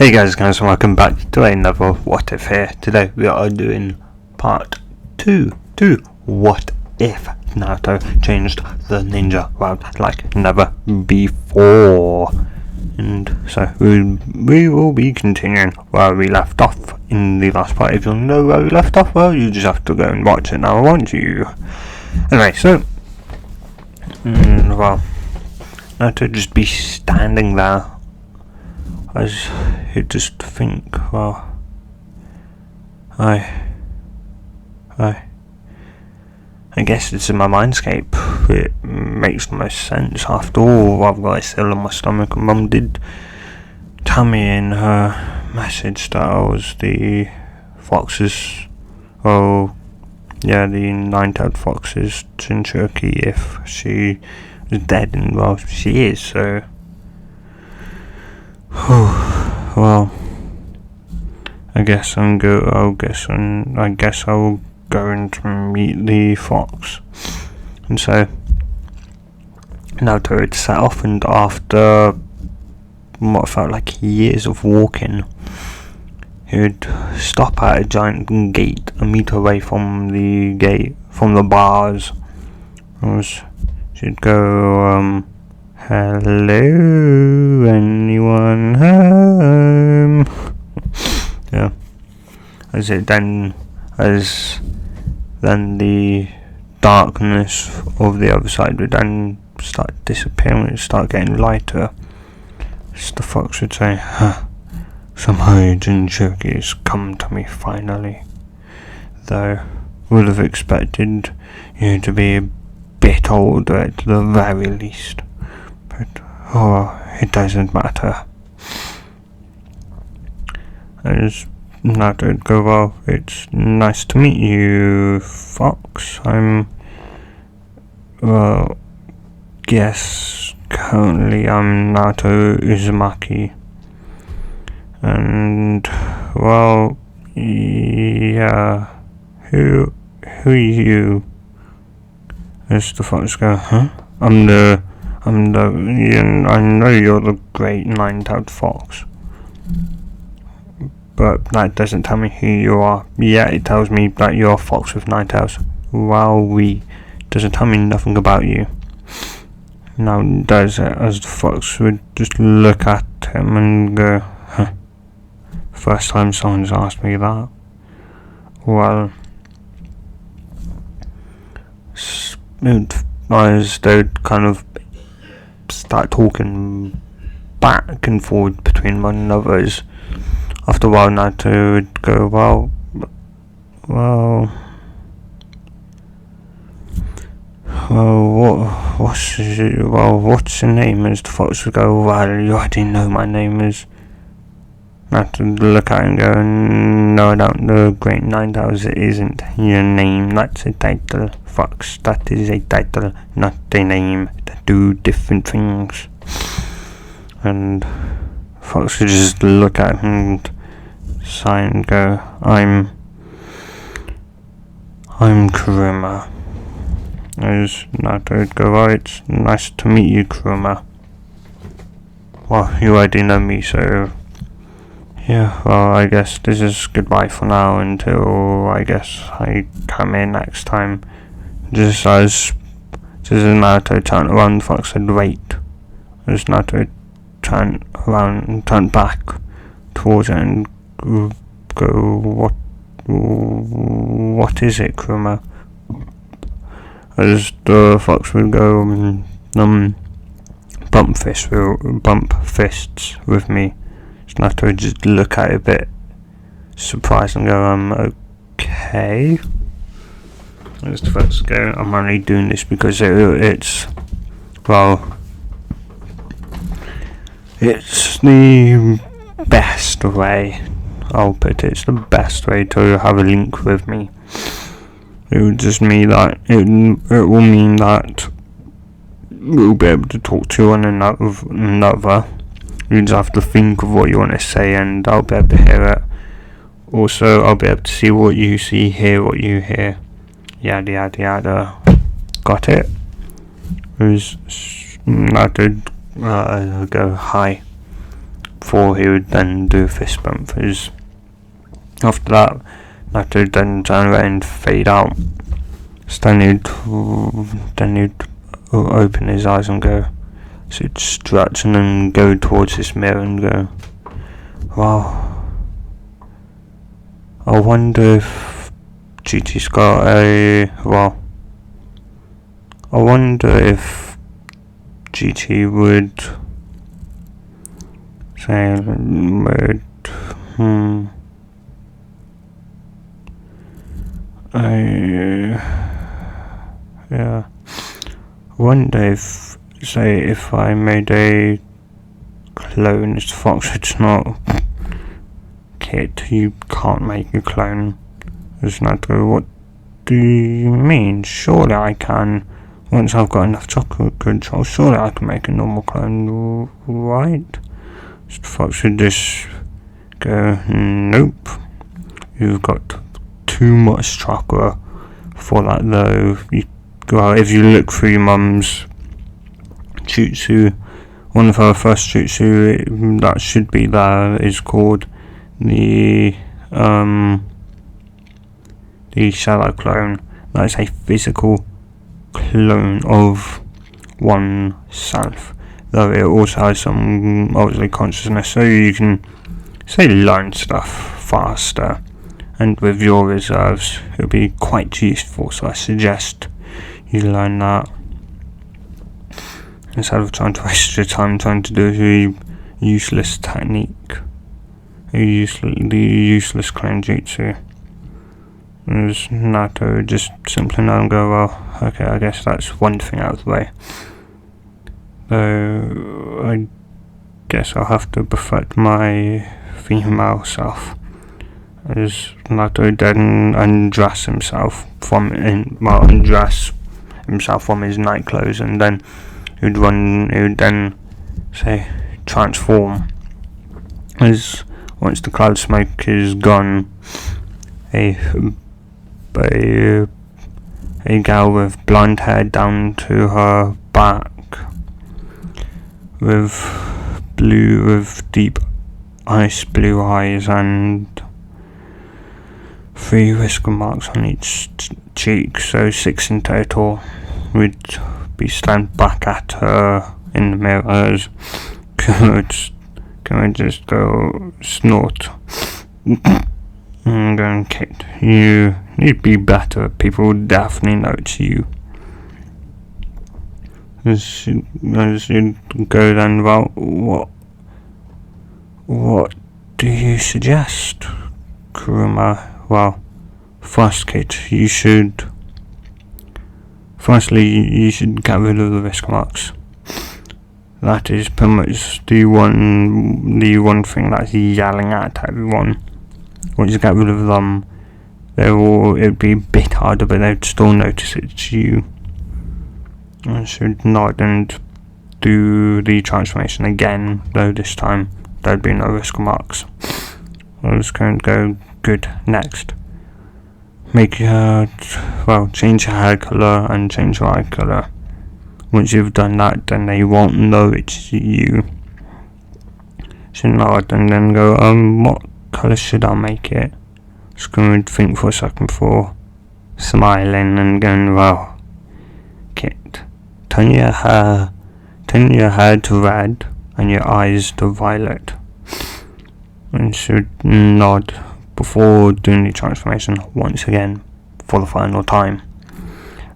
Hey guys and welcome back to another What If here. Today we are doing part 2 to What If Naruto changed the ninja world like never before. And so we will be continuing where we left off in the last part. If you know where we left off, well, you just have to go and watch it now, won't you? Anyway, so Naruto just be standing there. You just think, well, I guess it's in my mindscape. It makes the most sense. After all, I've got a still in my stomach, and Mum did tell me in her message that I was the fox's, the 9-tailed fox's Jinchuriki if she was dead, and well, she is, so. Well, I guess I'll go and meet the fox. And so Naruto had set off, and after what felt like years of walking, he would stop at a giant gate a meter away from the bars. She'd go, hello, anyone home? Yeah. As then the darkness of the other side would then start disappearing, it would start getting lighter. As the fox would say, somehow Jinchuriki has come to me finally. Though would have expected you to be a bit older at the very least. But, it doesn't matter. As Naruto would go, well, it's nice to meet you, Fox. Currently I'm Naruto Uzumaki. And, well, yeah, who are you? As the Fox go, I know you're the great 9-tailed fox, but that doesn't tell me who you are. Yeah, it tells me that you're a fox with 9 tails. Wowee, doesn't tell me nothing about you. Now does it? As the fox would just look at him and go, first time someone's asked me that. Well, as they'd kind of start talking back and forward between one another. After a while, Naruto would go, what's your name? As the fox would go, well, you already know my name is. Naruto would look at him and go, no, I don't know, great 9 tails, it isn't your name, that's a title, fox, that is a title, not a name, they do different things. And fox would just look at him and sigh and go, I'm Kuruma. As Naruto would go, well, it's nice to meet you, Kuruma. Well, you already know me, so yeah, well, I guess this is goodbye for now until I guess I come in next time. Just as Naruto turned around, the fox said, wait. As Naruto turned around and turned back towards it and go, what is it, Kuruma? As the fox would go, bump fists with me. Naruto would just look at it a bit surprised and go, okay. As the fox go, I'm only doing this because it's the best way, I'll put it, it's the best way to have a link with me. It will just mean that, it will mean that we'll be able to talk to one another. You just have to think of what you want to say, and I'll be able to hear it. Also, I'll be able to see what you see, hear what you hear. Yada yada yada. Got it? I'd go, hi. before he would then do a fist bump. After that, Naruto would then turn around and fade out. So then he'd open his eyes and go, so he'd stretch and then go towards his mirror and go, wow, I wonder if GT's got I wonder if GT would say, yeah. I wonder if, say, if I made a clone, it's Fox, it's not Kit, you can't make a clone. There's Naruto, what do you mean? Surely I can. Once I've got enough chocolate control, surely I can make a normal clone, right? Fox would just go, nope. You've got too much chakra for that though. If you look through your mum's jutsu, one of her first jutsu that should be there is called the shadow clone. That is a physical clone of oneself, though it also has some alternate consciousness, so you can say learn stuff faster, and with your reserves it'll be quite useful, so I suggest you learn that instead of trying to waste your time trying to do a useless technique, the useless clone jutsu. As Naruto just simply now and go, well, okay, I guess that's one thing out of the way. Though I guess I'll have to perfect my female self, as Naruto then undress himself from his night clothes, and then he would then say transform. As once the cloud smoke is gone, a gal with blonde hair down to her back, with deep ice blue eyes and 3 whisker marks on each cheek, so 6 in total, would be staring back at her in the mirrors. Can I just go snort? I'm going, Kit, you need to be better. People will definitely notice you. As you go then, well, what do you suggest, Kuruma? Well, first, Kit, you should get rid of the risk marks. That is pretty much the one thing that's yelling at everyone. Once you get rid of them, it'd be a bit harder, but they'd still notice it's you. I should nod and do the transformation again, though this time there'd be no risk marks. I was going to go, good, next. Change your hair colour and change your eye colour. Once you've done that, then they won't know it's you. Should nod and then go, what colour should I make it? Just going to think for a second before smiling and going, well, Kit, turn your hair to red and your eyes to violet. And should nod before doing the transformation once again for the final time,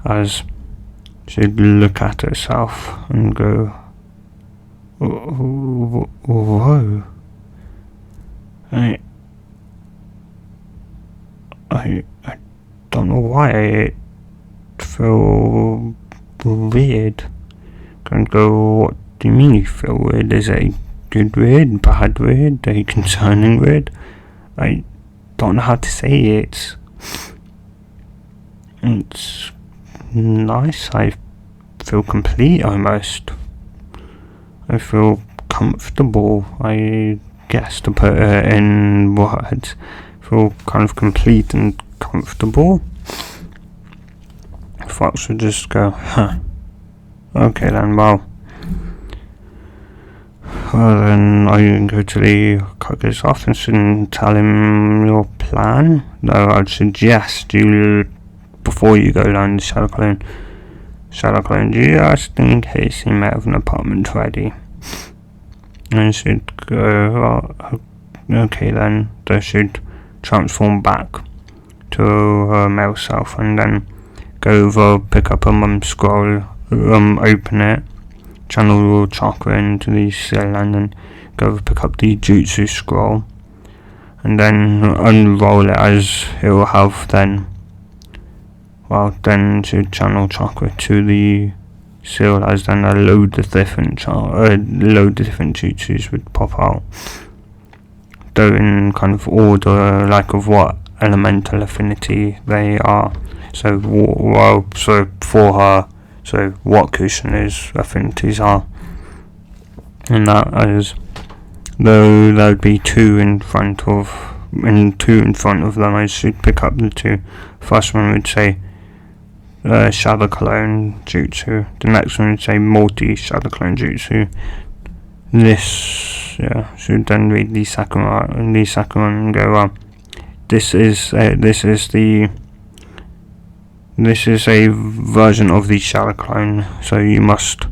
as she'd look at herself and go, whoa, I don't know why it feel weird. Can't go, what do you mean you feel weird? Is it good weird, bad weird, a concerning weird? I don't know how to say it. It's nice. I feel complete almost. I feel comfortable, I guess, to put it in words. I feel kind of complete and comfortable. Fox would just go, huh. Okay then, well, well then I go to the Hokage's office and tell him your plan. Though I'd suggest you, before you go down the Shadow Clone, just in case he may have an apartment ready. And should go, okay then, they should transform back to her male self and then go over, pick up a mum's scroll, open it, channel your chakra into the seal and then go over, pick up the jutsu scroll and then unroll it, as it will have then, then to channel chakra to the seal, as then a load of different jutsus would pop out, though in kind of order like of what elemental affinity they are. So for her, so what Kusuno's affinities are, and that is, though there would be two in front of them, I should pick up the two. First one would say Shadow Clone Jutsu. The next one would say Multi Shadow Clone Jutsu. This should then read the second one, and go, this is a version of the Shadow Clone, so you must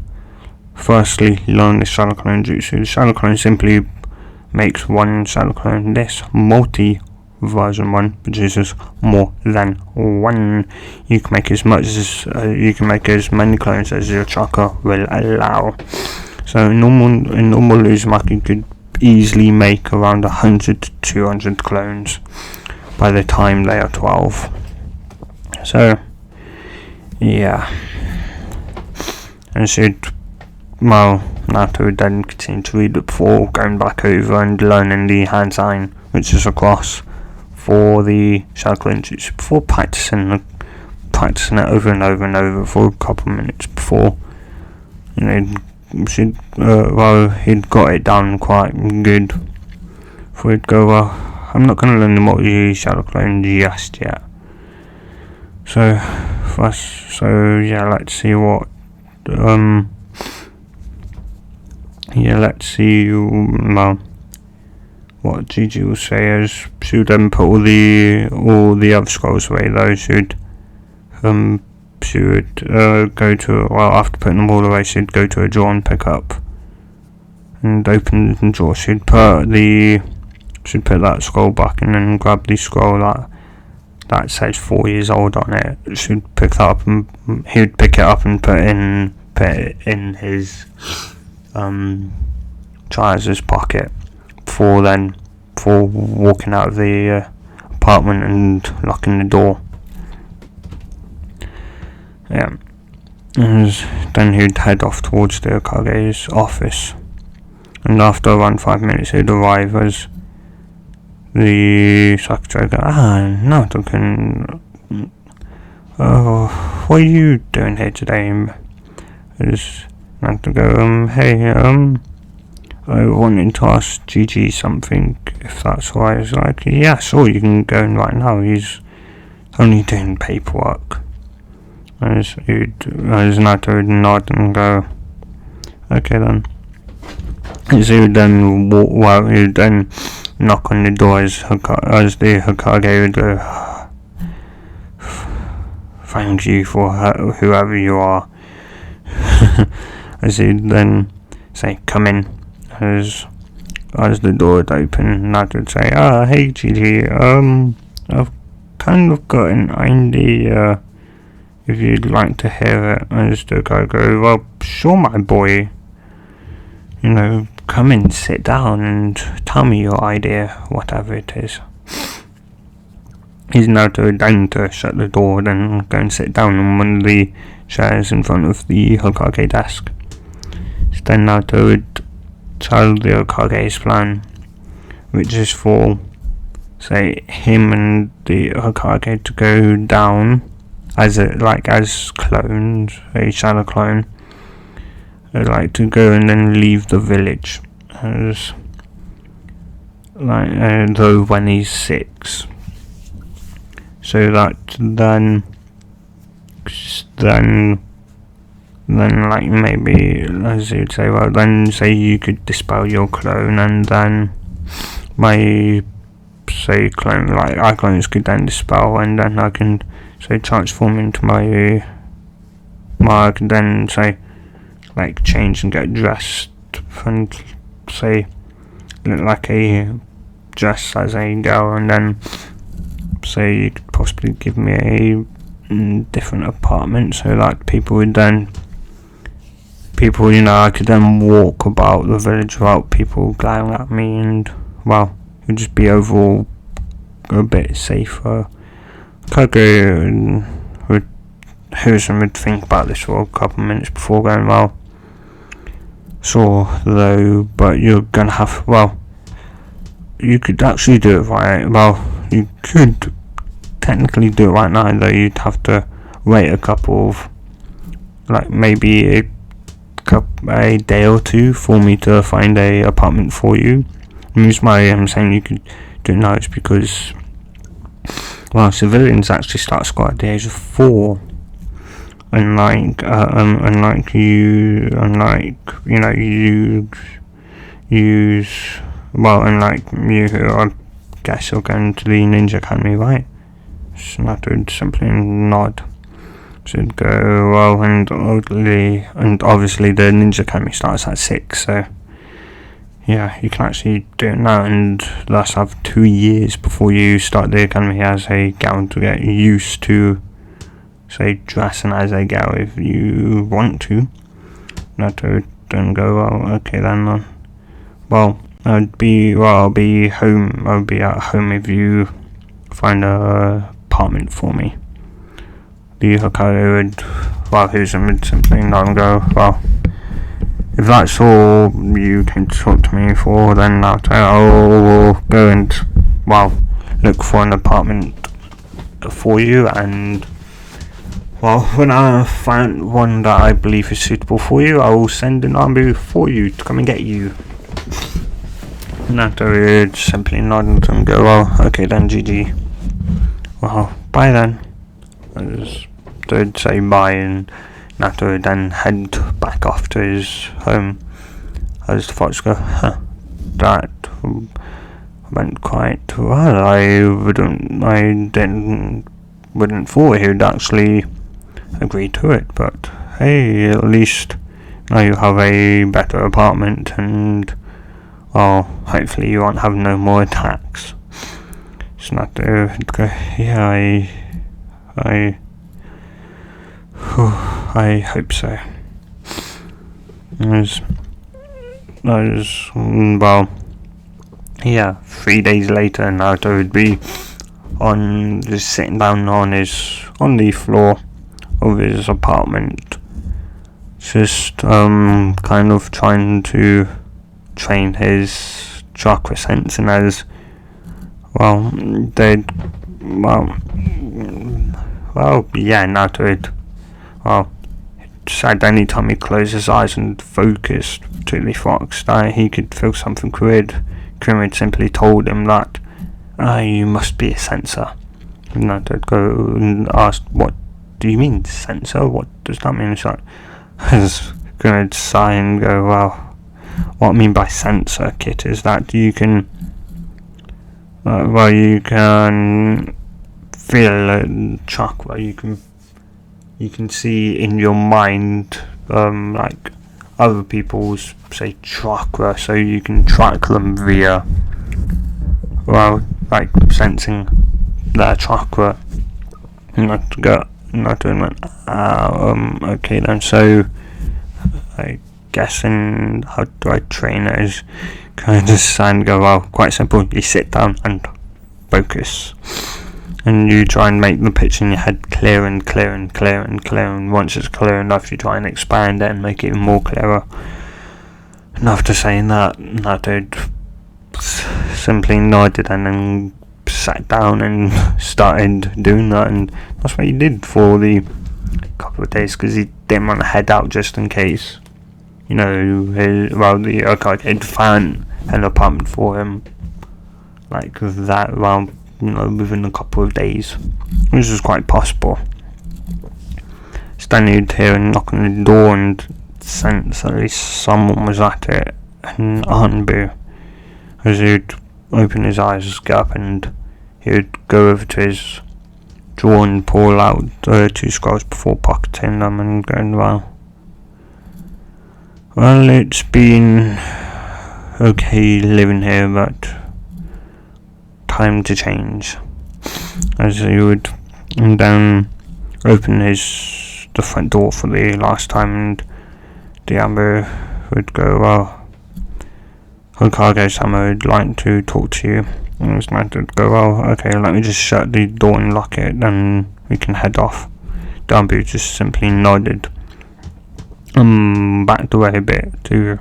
firstly learn the Shadow Clone Jutsu. The Shadow Clone simply makes one Shadow Clone. This Multi version 1 produces more than one. You can make as many clones as your chakra will allow. So in normal Uzumaki, you could easily make around 100 to 200 clones by the time they are 12. So yeah, and Naruto would then continue to read it before going back over and learning the hand sign, which is a cross for the Shadow Clone Jutsu, before practicing it over and over and over for a couple of minutes before, he'd got it down quite good. Before he'd go, I'm not going to learn the multi Shadow Clone just yet. Let's see what what Gigi will say is she would then put all the other scrolls away, though. She would go to, after putting them all away, she'd go to a drawer and pick up and open the drawer. She'd put that scroll back and then grab the scroll that says 4 years old on it. She'd pick that up and he would pick it up and put it in his trousers pocket before walking out of the apartment and locking the door. Yeah. And then he'd head off towards the Hokage's office, and after around 5 minutes he'd arrive as the secretary goes, Naruto, what are you doing here today? As Naruto go, hey, I wanted to ask Gigi something, if that's alright. It's like, yeah, sure, you can go in right now, he's only doing paperwork. As Naruto would nod and go, okay then. As he would then he would then knock on the door as the Hokage would go, thank you for whoever you are. As he'd then say, come in. As the door would open, Naruto would say, hey Gigi, I've kind of got an idea, if you'd like to hear it. As the guy goes, well, sure my boy, come in, sit down and tell me your idea, whatever it is. He's now down to shut the door, then go and sit down on one of the chairs in front of the Hokage desk. Then Naruto would tell the Hokage's plan, which is for, say, him and the Hokage to go down as clones, a shadow clone. They'd like to go and then leave the village as though when he's 6, so that then then like maybe, as you'd say, well then say you could dispel your clone, and then my say clone, like our clones could then dispel, and then I can say transform into my I can then say like change and get dressed and say look like a dress as a girl, and then say you could possibly give me a different apartment, so like people, I could then walk about the village without people glaring at me, and well, it would just be overall a bit safer. Kogo would think about this for a couple of minutes before going, well, sure though, but you're gonna have, well, you could actually do it right, well, you could technically do it right now, though you'd have to wait a couple of, like maybe a day or two for me to find a apartment for you. The reason why I'm saying you could do it now is because, well, civilians actually start school at the age of 4, unlike you who I guess you're going to the Ninja Academy, right? So that would simply nod. Should go well, and obviously the Ninja Academy starts at 6, so yeah, you can actually do it now, and thus have 2 years before you start the academy as a gal to get used to, say, dressing as a gal if you want to. That don't go well. Okay then. Well, I'll be home. I'll be at home if you find a apartment for me. The Hokkaido would simply not and go, well, if that's all you came to talk to me for, then I'll go and, well, look for an apartment for you, and, well, when I find one that I believe is suitable for you, I will send an army for you to come and get you. Nato would simply nod and go, well, okay then, GG. Well, bye then. They'd say bye, and Nato would then head back off to his home. As the fox go, that went quite well. I wouldn't thought he would actually agree to it, but hey, at least now you have a better apartment, and well, hopefully you won't have no more attacks. It's not yeah, I hope so. Well, yeah, 3 days later, Naruto would be just sitting down on the floor of his apartment, just kind of trying to train his chakra sensing, as well, Naruto said anytime he closed his eyes and focused to the fox that he could feel something weird. Kurin simply told him that you must be a sensor. And Naruto go and asked, what do you mean sensor? What does that mean? It's like, as Kurin sigh and go, well, what I mean by sensor, Kit, is that you can feel a chakra. You can see in your mind like other people's, say, chakra, so you can track them via, well, like sensing their chakra. Okay then, so I guess, and how do I train it? Is kind of sound go, well, quite simple. You sit down and focus, and you try and make the picture in your head clear and clear and clear and clear, and once it's clear enough, you try and expand it and make it even more clearer. And after saying that, dude simply nodded and then sat down and started doing that, and that's what he did for the couple of days, because he didn't want to head out just in case, the Okage had found an apartment for him like that, within a couple of days, which was quite possible. It's then you'd hear a knock on the door and sense at least someone was at it, and Arnbu, as he'd open his eyes, get up, and he'd go over to his drawer and pull out 2 scrolls before pocketing them and going, well, it's been okay living here, but time to change. As he would then open the front door for the last time, and the Amber would go, well, Hokage-sama would like to talk to you. And it was like to go, well, okay, let me just shut the door and lock it, then we can head off. The Amber just simply nodded, backed away a bit to,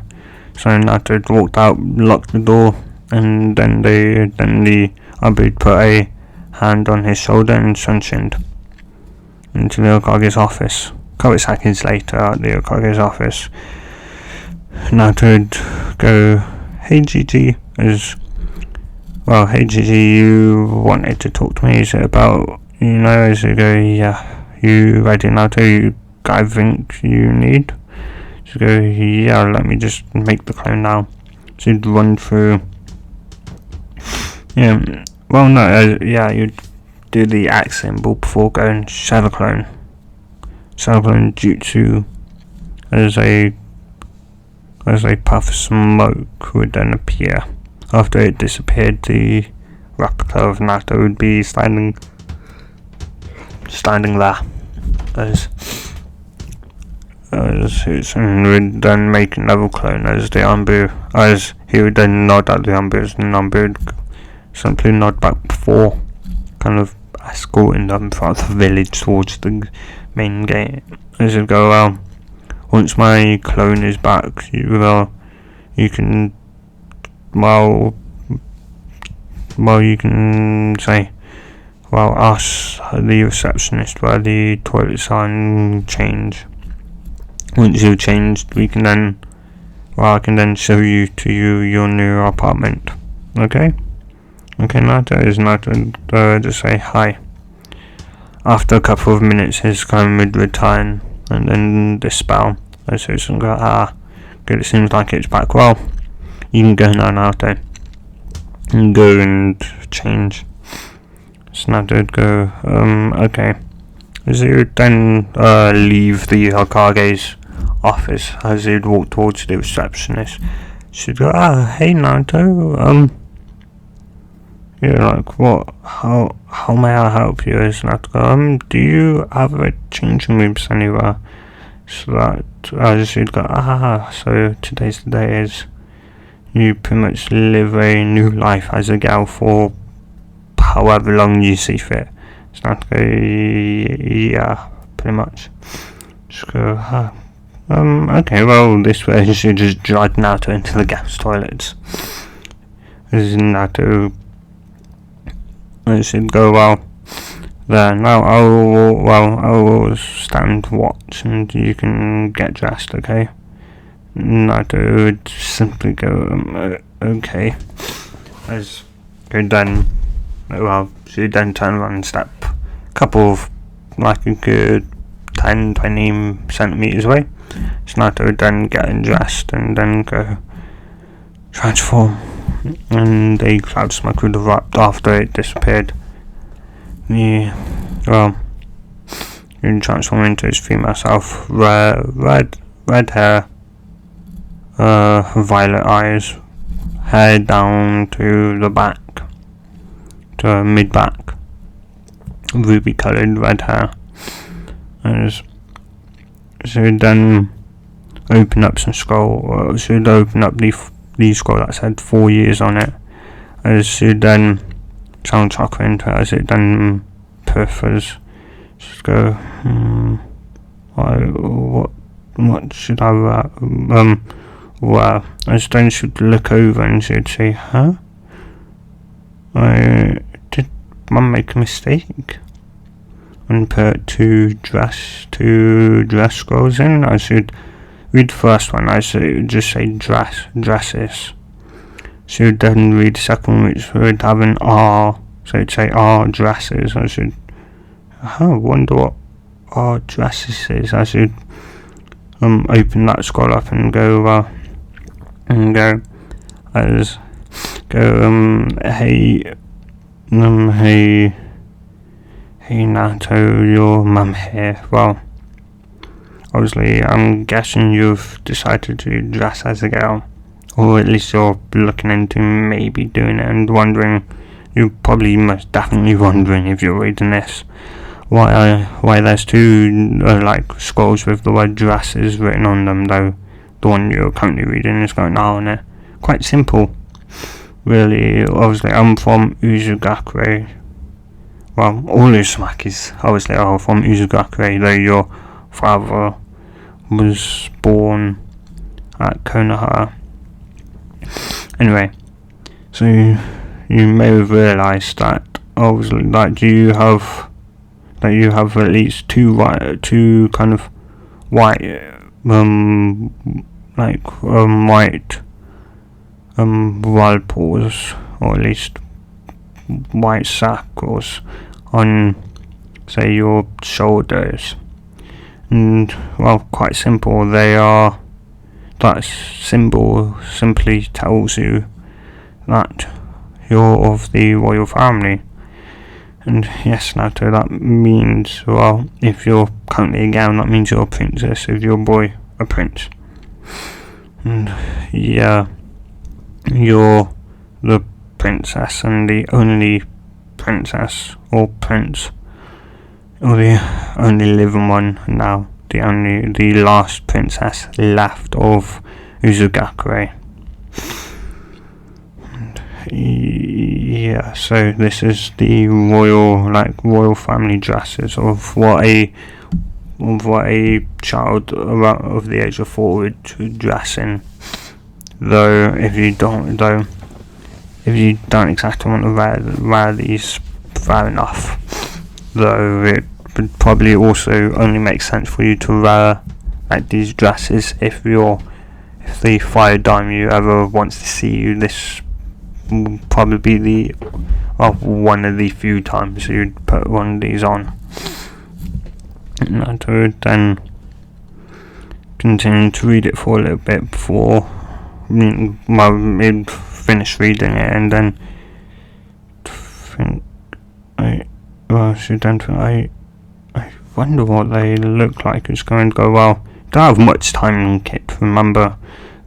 so Naruto walked out, locked the door, and then the Amber put a hand on his shoulder and sunshined into the Hokage's office. A couple of seconds later, at the Hokage's office, Naruto would go, hey Gigi, hey Gigi, you wanted to talk to me, is it about, as you go, yeah, you ready Naruto, you got everything you need? So go, yeah, let me just make the clone now. So you'd run through, you'd do the axe symbol before going shadow clone. Shadow clone jutsu, as a puff of smoke would then appear. After it disappeared, the replica of Naruto would be standing there. And would then make another clone as he would then nod at the Ambu, as the Ambu would simply nod back before kind of escorting them throughout the village towards the main gate. As he'd go, well, once my clone is back, you can say, well, ask the receptionist where the toilets are and change. Once you've changed, I can then show you to your new apartment. Okay, Naruto is Naruto just say hi. After a couple of minutes, his clone would return and then dispel. So it's go, good, it seems like it's back. Well, you can go now, Naruto. You can go and change. So Naruto would go, okay. As he would then leave the Hokage's office, as he would walk towards the receptionist, she'd go, hey Naruto, like, what, how may I help you? As Naruto go, do you have a changing rooms anywhere? So that, she'd go, so today's the day, is you pretty much live a new life as a gal for however long you see fit. So Naruto go, yeah, pretty much. Just go, okay, well, this way she just dragged Naruto into the gas toilets. As Naruto, should go, well, there, now I will stand watch and you can get dressed, okay? Naruto would simply go, okay. As go then, she'd then turn around and step a couple of, like a good 10-20 centimeters away. So Naruto would then get dressed and then go transform, and a cloud smoke would erupt after it disappeared. You'd transform into his female self, red hair, violet eyes, hair down to the back, to mid-back, ruby coloured red hair. So then open up some scroll, should open up the scroll that said 4 years on it, as should then channel chakra into it, as it then prefers. Just go, what should I wear? As then should look over and should say, did Mum make a mistake? And put two dress scrolls in. I should read the first one. I should just say dresses. Should then read the second one, which would have an R. So it'd say R dresses. I should wonder are dresses? I should open that scroll up and go hey Naruto, your mum here. Well, obviously I'm guessing you've decided to dress as a girl, or at least you're looking into maybe doing it and wondering, you're probably most definitely wondering if you're reading this, why there's two like scrolls with the word dresses written on them, though the one you're currently reading is got an R on it. Quite simple, really. Obviously I'm from Uzugakure. Well, all Uzumakis obviously are from Uzugakure, though your father was born at Konoha. Anyway, so you may have realised that obviously that you have at least two kind of white white wild paws, or at least white circles on, say, your shoulders. And well, quite simple, that symbol simply tells you that you're of the royal family. And yes, Naruto, that means, well, if you're currently a girl, that means you're a princess. If you're a boy, a prince. And yeah, you're the princess, and the only princess or prince, or the only living one now, the last princess left of Uzugakure. Yeah, so this is the royal family dresses of what a child of the age of 4 would dress in. Though if you don't exactly want to wear these, fair enough. Though it would probably also only make sense for you to wear like these dresses if the fire daimyo ever wants to see you. This will probably be one of the few times you'd put one of these on. And I would then continue to read it for a little bit before I'd finish reading it, and then think I wonder what they look like. It's going to go well. Don't have much time, kid. Remember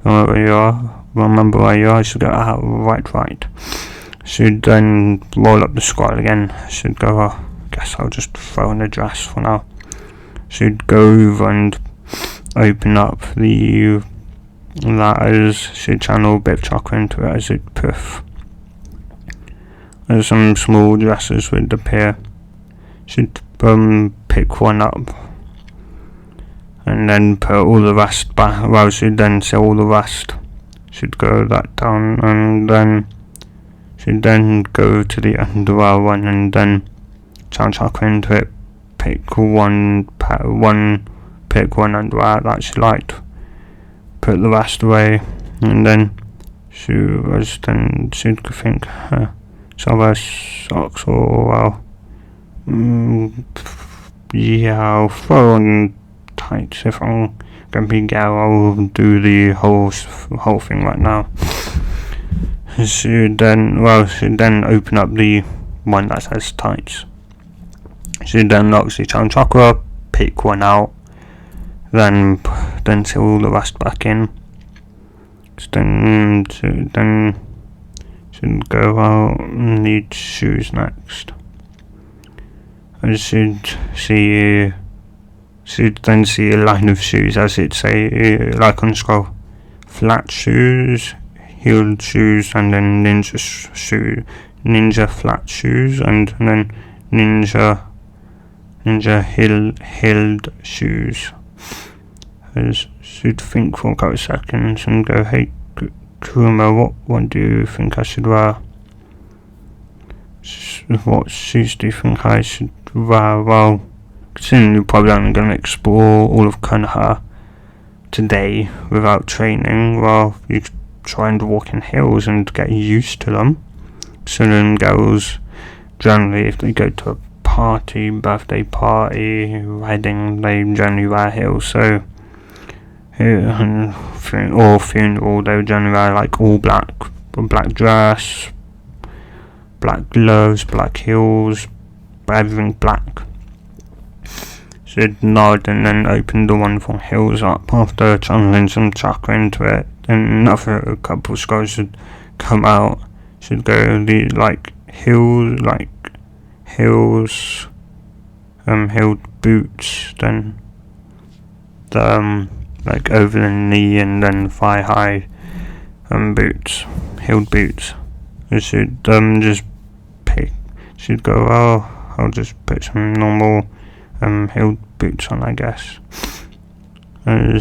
where you are. Should go out right. Should then roll up the scroll again. Should go. I guess I'll just throw in a dress for now. Should go over and open up the letters. Should channel a bit of chocolate into it as it poof. As some small dresses would appear. Should pick one up and then put all the rest back. Well, should then sell all the rest. Should go that down, and then should then go to the underwear one and then channel chocolate into it. Pick one underwear that she liked. Put the rest away, and then should think some of socks, or well, yeah, I'll throw on tights. If I'm gonna be girl, I'll do the whole thing right now. Should then open up the one that says tights. Should then obviously challenge chakra, pick one out, then seal all the rest back in. Then should go out and need shoes next. I should then see a line of shoes, as it say, like on scroll. Flat shoes, heeled shoes, and then ninja flat shoes, and then ninja heeled shoes. I should think for a couple of seconds and go, hey Kuruma, what do you think I should wear? What shoes do you think I should wear? Well, considering you're probably only going to explore all of Konoha today without training, well, you could try and walk in heels and get used to them. Considering girls, generally, if they go to a party, birthday party, wedding, they generally wear heels, so or funeral, they would generally wear like all black, black dress, black gloves, black heels, everything black. She'd nod and then open the wonderful heels up after channeling some chakra into it. Then another couple scrolls should come out. She'd go the heels, heeled boots, then the like over the knee and then thigh high boots, heeled boots. She'd just pick. She'd go, oh, I'll just put some normal heeled boots on, I guess.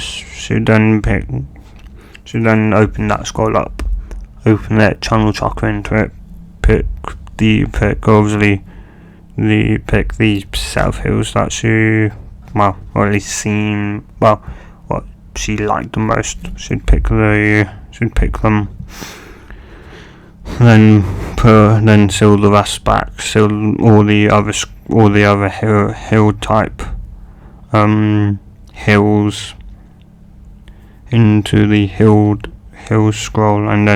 She'd then open that scroll up, open it, channel chakra into it, pick the set of heels that she, well, or at least seen, well, what she liked the most. She'd pick them. Then seal the rest back. Seal all the other heel type heels into the heel scroll, and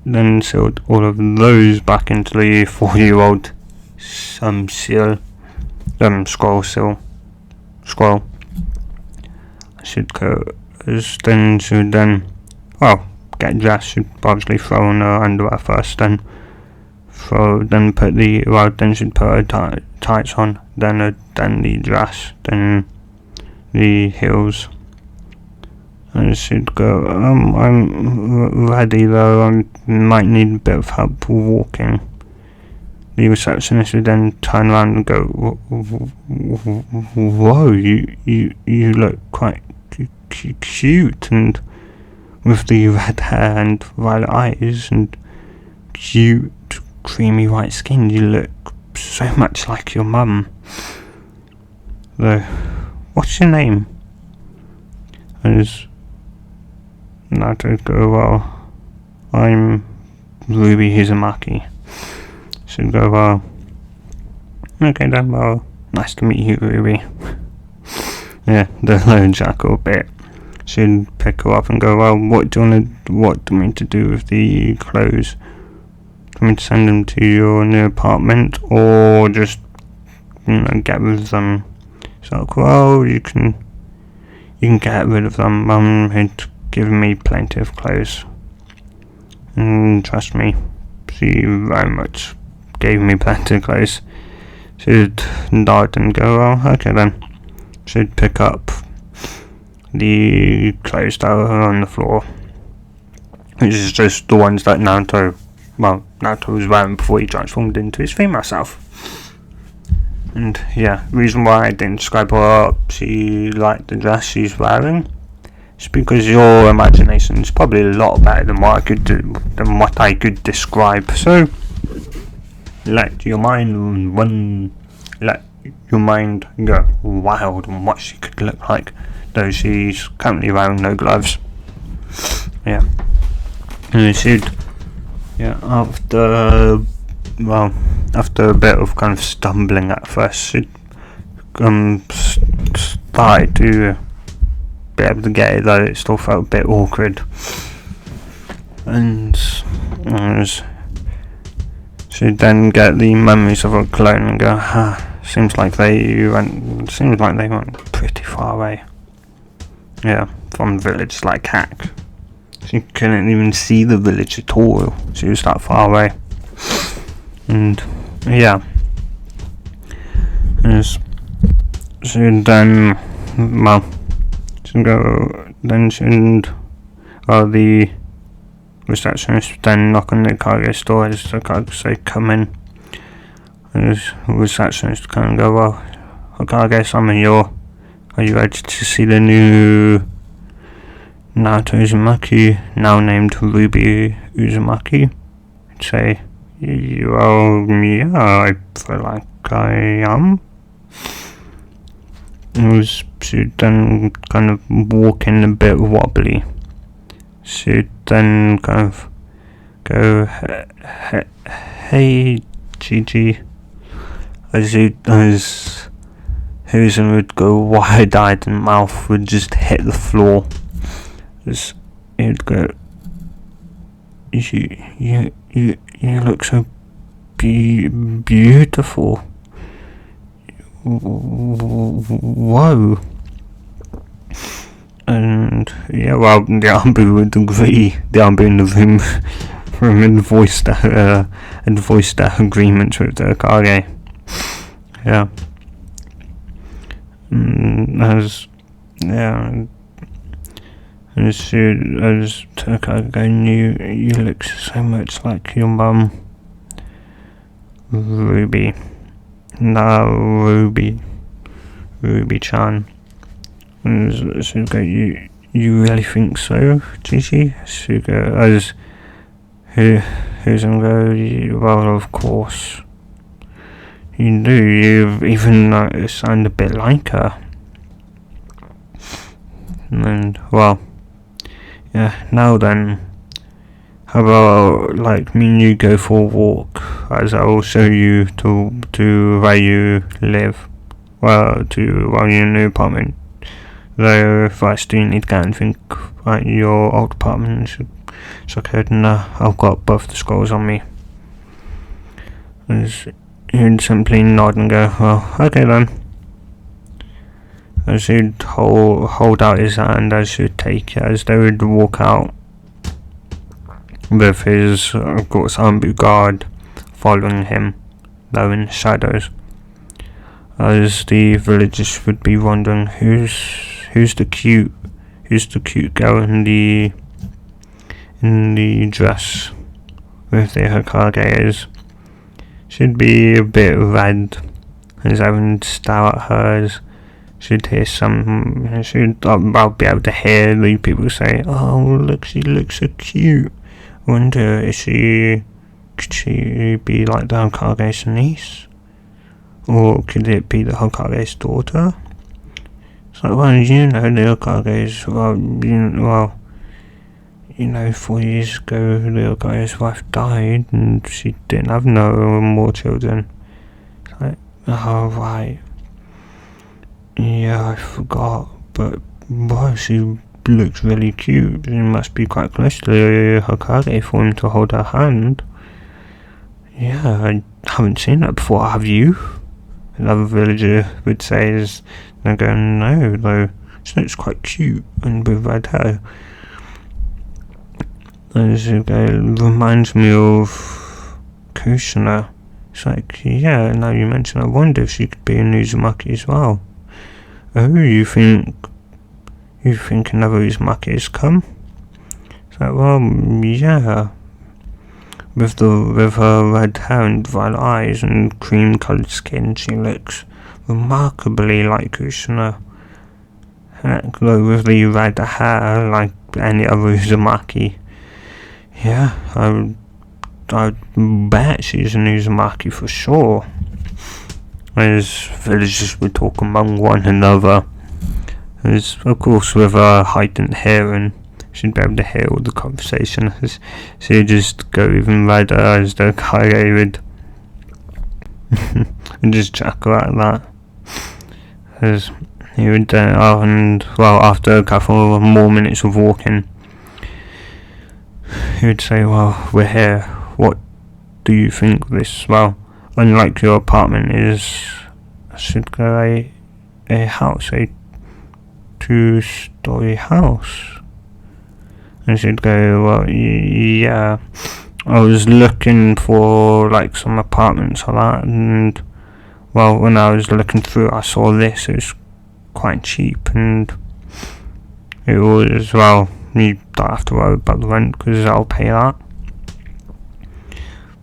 then sealed all of those back into the 4-year-old scroll. She'd go, get dressed. She'd obviously throw on her underwear first, then she'd put her tights on, then the dress, then the heels. And she'd go, I'm ready though, I might need a bit of help walking. The receptionist would then turn around and go, whoa, you look quite cute, and with the red hair and violet eyes and cute creamy white skin, you look so much like your mum. Though, what's your name? And Naruto go, well, I'm Ruby Hizumaki. She'd go, well, okay then, well, nice to meet you, Ruby. Yeah, the lone jackal bit. She'd pick her up and go, well, what do you mean to do with the clothes? Do you want me to send them to your new apartment, or just, get rid of them? She's like, well, you can get rid of them. Mum had given me plenty of clothes, and trust me, she very much gave me plenty of clothes. She'd nod and go, well, okay then. She'd pick up the clothes that were on the floor, which is just the ones that Naruto was wearing before he transformed into his female self. And yeah, reason why I didn't describe her she liked the dress she's wearing, is because your imagination is probably a lot better than what I could describe. So let your mind go wild on what she could look like, though she's currently wearing no gloves. Yeah. And after a bit of kind of stumbling at first, she'd started to be able to get it, though it still felt a bit awkward. And she'd then get the memories of her clone and go, seems like they went pretty far away. Yeah, from the village like heck. She couldn't even see the village at all. She was that far away. And yeah, she'd then, the receptionist would then knock on the cargo door as the cargo say, come in. And the receptionist would kind of go, well, okay, I guess are you ready to see the new Naruto Uzumaki, now named Ruby Uzumaki? I'd say, yeah, I feel like I am. She'd then kind of walk in a bit wobbly. She'd then kind of go, hey Gigi, as Houston would go wide-eyed and mouth would just hit the floor. As he'd go, you look so beautiful. Whoa. And yeah, well, the Ambu would agree. The Ambu in the room had voiced their agreement with the Kage. Yeah. As Kage knew, you look so much like your mum, Ruby. No, Ruby-chan. And Suga, you really think so, Gigi? Suga, as Huzungo, well, of course. You do, you even sound a bit like her. And, well, yeah, now then, how about, like, me and you go for a walk, as I will show you to where you live. Well, to your new apartment. Though first you need to go and think like your old apartment. So okay, I've got both the scrolls on me. As he'd simply nod and go, well, okay then. As he'd hold out his hand as he'd take it, as they would walk out with his, of course, Ambu guard following him, though in the shadows. As the villagers would be wondering, who's the cute girl in the dress with the Hokage? She'd be a bit red, as everyone stare at her. As she'd hear I'll be able to hear the people say, "Oh, look, she looks so cute. I wonder, could she be like the Hokage's niece? Or could it be the Hokage's daughter?" It's like, well, the Hokage's, 4 years ago, the Hokage's wife died, and she didn't have no more children. It's like, oh, right. Yeah, I forgot, but, wow, she looks really cute. She must be quite close to the Hokage for him to hold her hand. Yeah, I haven't seen that before, have you? Another villager would say, as they go, no, though she looks quite cute and with red hair. As it reminds me of Kushina. It's like, yeah, now you mention, I wonder if she could be a Uzumaki as well. Oh, you think another Uzumaki has come? It's like, well, yeah. With her red hair and violet eyes and cream-coloured skin, she looks remarkably like Kushina. Heck, though with the red hair, like any other Uzumaki. Yeah, I'd bet she's an Uzumaki for sure. As villagers would talk among one another. As, of course, with her heightened hearing, she'd be able to hear all the conversation. As she'd just go even redder as the Kage would and just chuckle at that. As he would, after a couple more minutes of walking, he would say, well, we're here. What do you think this, unlike your apartment, is, should go a house, a 2-story house? And she'd go, well, yeah, I was looking for, some apartments or that, and, well, when I was looking through, I saw this. It was quite cheap, and it was, you don't have to worry about the rent, because I'll pay that.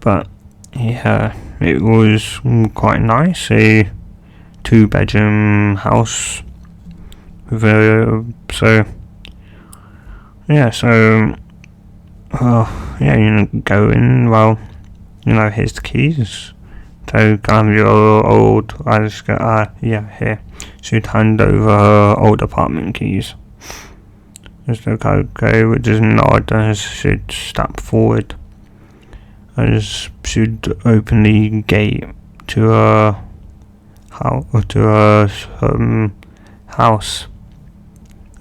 But, yeah, it was quite nice, a 2-bedroom house, with go in, here's the keys. So, kind of your old, here. She'd hand over her old apartment keys. As the Kage would just nod as she'd step forward. As she'd open the gate to her house.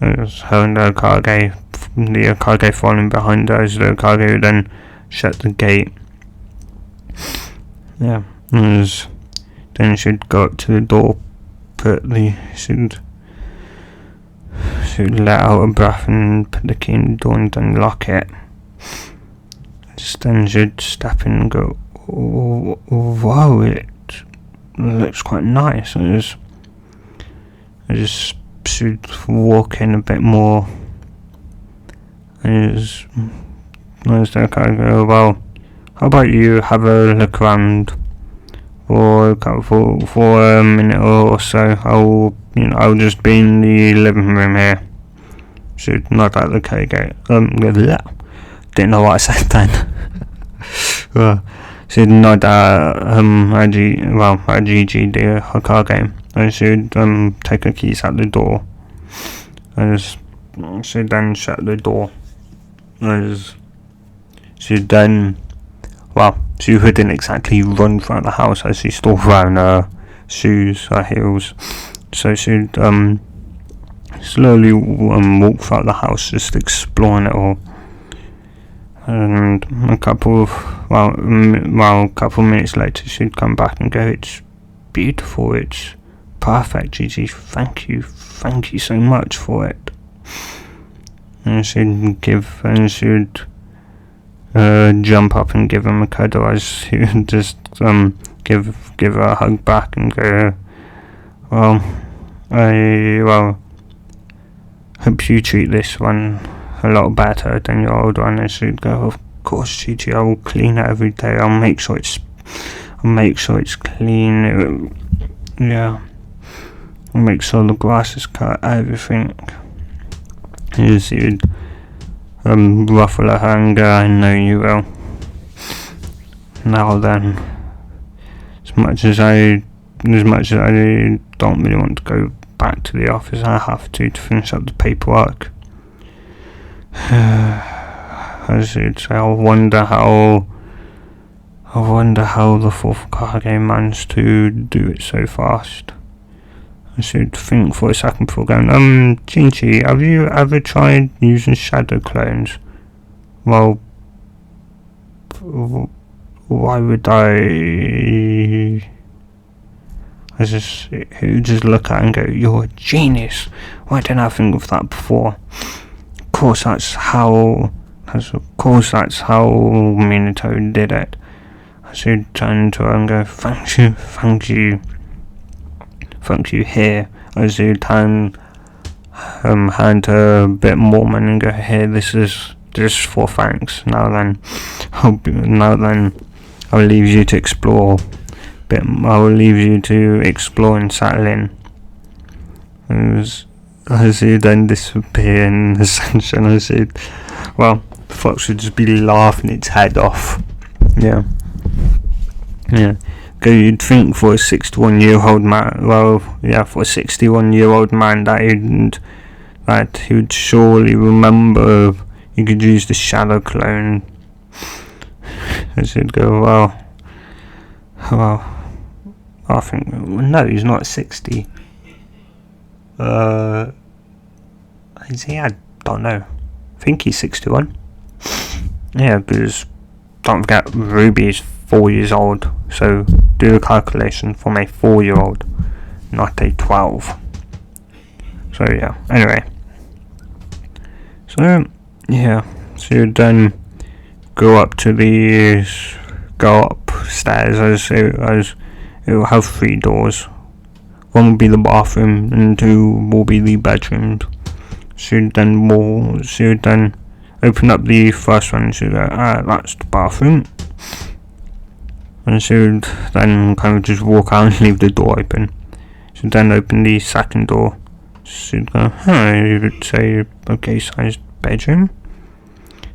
As her and the Kage falling behind her, as the Kage would then shut the gate. Yeah, then she'd go up to the door, she'd let out a breath and put the key in the door and unlock it. Then she'd step in and go, oh, wow, it looks quite nice. She'd walk in a bit more. As the guy go, well, how about you have a look around for a minute or so? I'll just be in the living room here. She'd nod at the gate. Didn't know what I said then. She'd nod at Gigi, the Hokage, and she'd take her keys out the door. As she'd then shut the door. As she'd then, she wouldn't exactly run throughout the house as she still wearing her shoes, her heels. So she'd slowly walk throughout the house, just exploring it all. And a couple minutes later, she'd come back and go, "It's beautiful, it's perfect, Gigi. Thank you so much for it." And she'd jump up and give him a cuddle, as she would just give her a hug back and go, hope you treat this one a lot better than your old one. And she'd go, "Of course, Gigi, I will clean it every day. I'll make sure it's clean. I'll make sure the grass is cut, everything." She'd ruffle her hand and go, "I know you will. Now then, as much as I don't really want to go back to the office, I have to finish up the paperwork." As she'd say, I wonder how the fourth Kage managed to do it so fast. I should think for a second before going, Jinchi, have you ever tried using shadow clones? Well, why would I just look at it and go, "You're a genius. Why didn't I think of that before? Of course that's how Minato did it." I should turn to her and go, Thank you here." I should hand her a bit more money and go, "Here, this is for thanks. Now then, I'll leave you to explore. I'll leave you to explore and settle in." As he then disappear in the sunshine, I said, the fox would just be laughing its head off. Yeah. You'd think for a 61-year-old man, for a 61-year-old man that he would surely remember you could use the shadow clone. I should go, I think, no, he's not 60. Is he? I don't know. I think he's 61. Yeah, because don't forget, Ruby is 4 years old, so do the calculation from a 4-year-old, not a 12. So yeah, anyway. So you'd then go upstairs, as it will have 3 doors. One will be the bathroom and 2 will be the bedrooms. She would then open up the first one and she would go, that's the bathroom. And she would then kind of just walk out and leave the door open. She would then open the second door. She'd go, you would say, okay sized bedroom.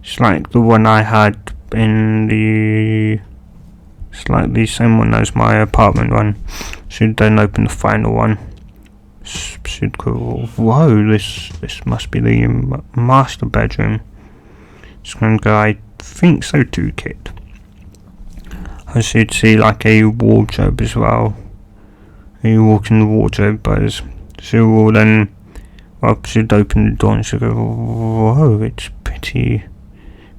It's like the one I had in the... It's like the same one as my apartment one. She'd then open the final one. She'd go, whoa, this must be the master bedroom. She's going to go, I think so too, kid. And she'd see like a wardrobe as well. you walk in the wardrobe, but she will then, well, she'd open the door and she'd go, whoa, it's pretty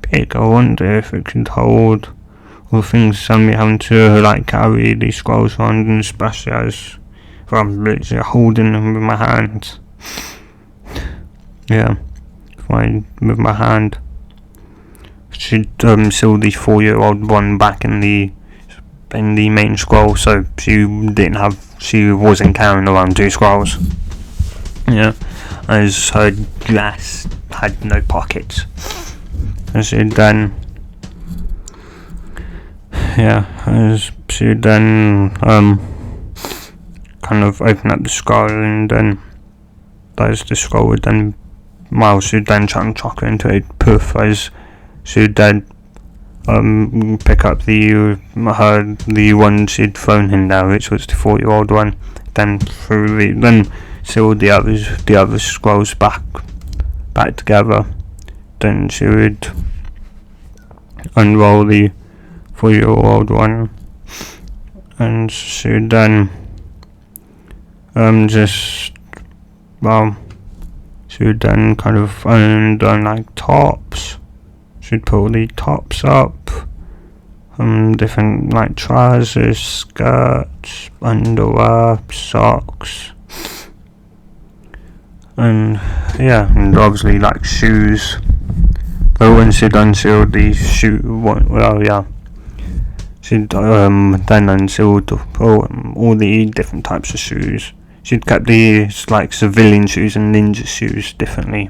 big. I wonder if it could hold all the things suddenly having to like carry these scrolls around, and especially as I'm literally holding them with my hand. Yeah, fine, with my hand. She'd seal the 4-year-old one back in the main scroll, so she wasn't carrying around 2 scrolls. Yeah, as her dress had no pockets. And she'd then, kind of open up the scroll, and then the scroll would then, she'd then chuck chocolate into it, poof, as she'd then pick up the one she'd thrown in there, which was the 4-year-old one, then seal the other scrolls back together. Then she would unroll the 4-year-old one, and she would then she would then kind of undone like tops. She'd pull the tops up, different like trousers, skirts, underwear, socks, and obviously like shoes. But when she'd unsealed the she'd then unsealed all the different types of shoes. She'd kept the like civilian shoes and ninja shoes differently.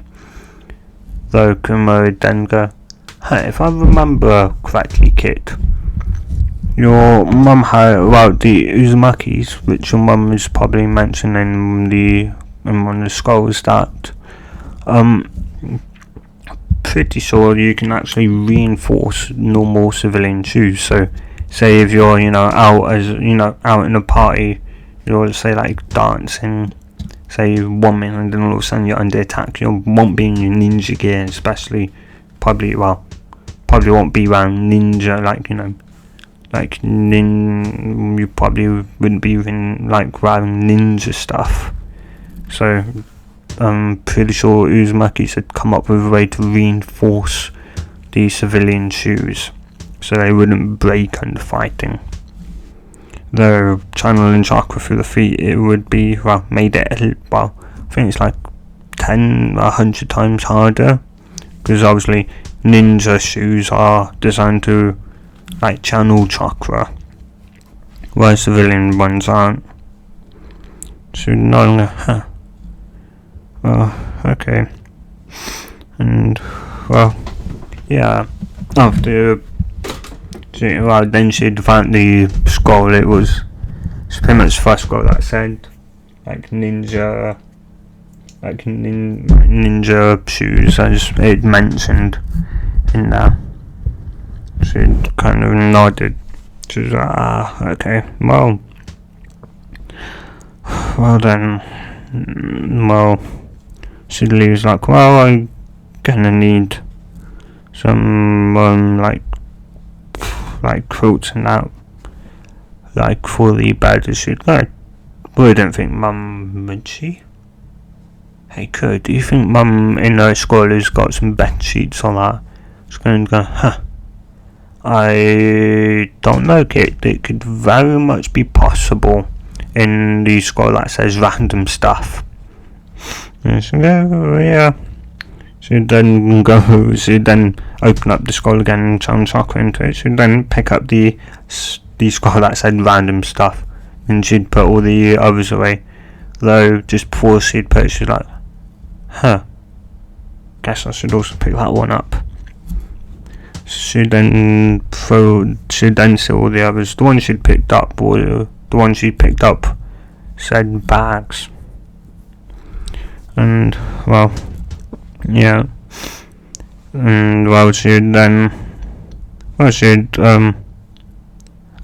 Though Kuma would then go, hey, if I remember correctly, kid, your mum had the Uzumakis, which your mum is probably mentioning in one of the scrolls, that pretty sure you can actually reinforce normal civilian shoes. So say if you're out in a party, you're say like dancing, say 1 minute, and then all of a sudden you're under attack, you won't be in your ninja gear, especially probably won't be around ninja, you probably wouldn't be even like wearing ninja stuff. So I'm pretty sure Uzumaki's had come up with a way to reinforce the civilian shoes so they wouldn't break under fighting. Though channeling chakra through the feet, it would be made it I think it's like 100 times harder, because obviously ninja shoes are designed to like channel chakra, whereas civilian ones aren't. So okay. And after then she'd found the scroll. It's pretty much the first scroll that I said, like ninja shoes, as it mentioned in there. She'd kind of nodded. She was like, okay, well then, she leaves like, I'm gonna need some like quilts and that, like for the bed. She'd like, I don't think Mum would she? Hey Kurt, do you think Mum in her school has got some bed sheets or that? She's going to go, I don't know, kid. It could very much be possible in the scroll that says random stuff. And she'd go, yeah. She'd then open up the scroll again and channel chakra into it. She'd then pick up the scroll that said random stuff, and she'd put all the others away. Though just before she'd put it, she'd like, guess I should also pick that one up. She'd then seal all the others. The one she'd picked up said bags. And she'd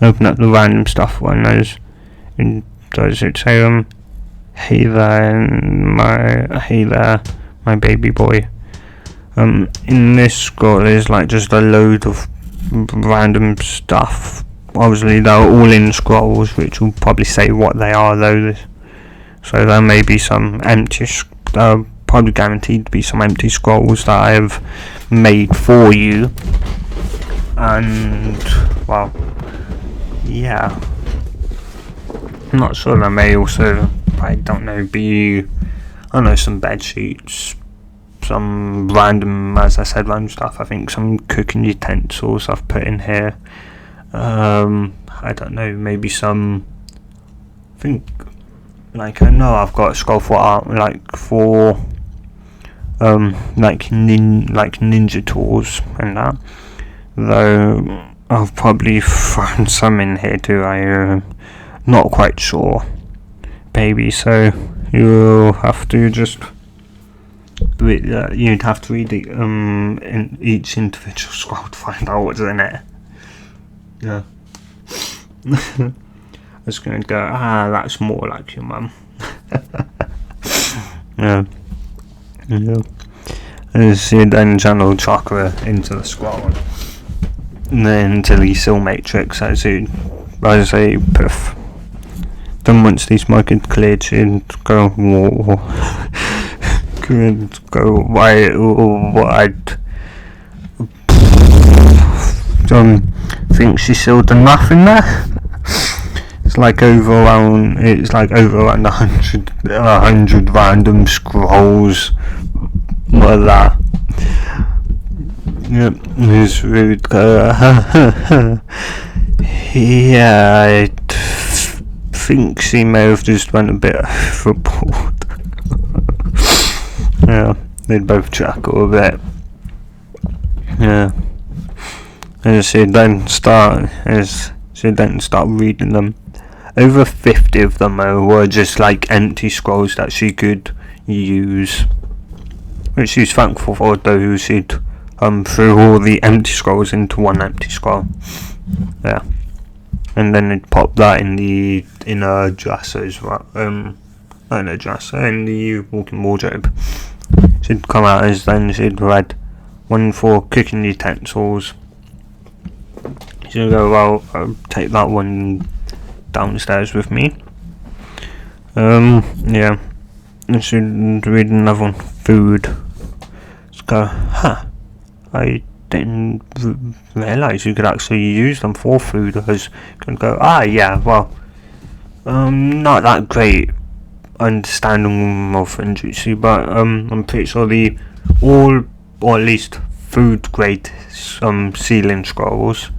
open up the random stuff one, and does it say hey there my baby boy. In this scroll there's like just a load of random stuff obviously they're all in scrolls, which will probably say what they are though. So there may be some empty, probably guaranteed to be some empty scrolls that I have made for you. And, well, yeah. I'm not sure, there may also, I don't know, be, I don't know, some bed sheets, some random, as I said, random stuff. I think some cooking utensils I've put in here. I don't know, maybe some, I think, like, I know I've got a scroll for art, like ninja tools and that, though I've probably thrown some in here too. I'm not quite sure, baby, so you'll have to just you'd have to read in each individual scroll to find out what's in it. Yeah. I was gonna go, that's more like your mum. Yeah. And she then channeled chakra into the scroll. And then into the seal matrix, as a poof. Then once the smoke had cleared, she'd go, couldn't go, why, I'd think she sealed enough in there. It's like over around 100 random scrolls like that. Yep, it's rude. Yeah, I think she may have just went a bit overboard. Yeah, they'd both chuckle a bit. Yeah. And she'd then start reading them. Over 50 of them were just like empty scrolls that she could use, which she's thankful for, though. She'd threw all the empty scrolls into one empty scroll. Yeah. And then they'd pop that in a dresser as well. Not in a dresser, in the walk-in wardrobe. She'd come out as then she'd read one for cooking utensils. She'd go, well, I'll take that one downstairs with me. Yeah. And she'd read another one, food. Just go, I didn't realise you could actually use them for food. I was going to go, yeah, well, not that great understanding of Genjutsu, but I'm pretty sure or at least food grade sealing scrolls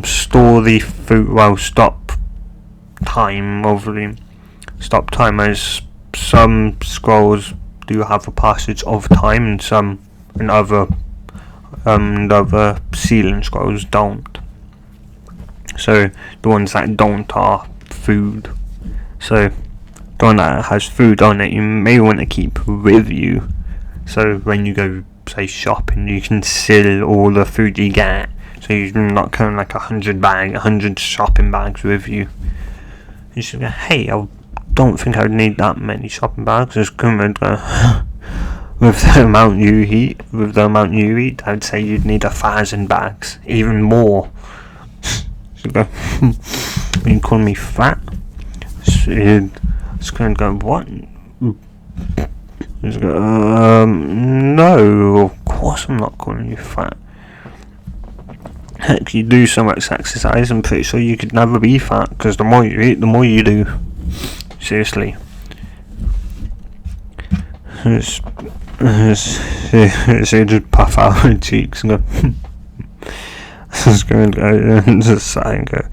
store the food, stop time, as some scrolls do have a passage of time and some and other sealing scrolls don't. So the ones that don't are food. So the one that has food on it you may want to keep with you, so when you go say shopping you can seal all the food you get, so you're not carrying like 100 shopping bags with you. You should go, hey, I don't think I would need that many shopping bags. Just come and go, with the amount you eat, I'd say you'd need 1,000 bags, even more. So go, you call me fat? It's going to go, what? Just go, no, of course I'm not calling you fat. Heck, you do so much exercise, I'm pretty sure you could never be fat, because the more you eat, the more you do. Seriously. It's just puff out her cheeks and go, just going to go and just sigh and go,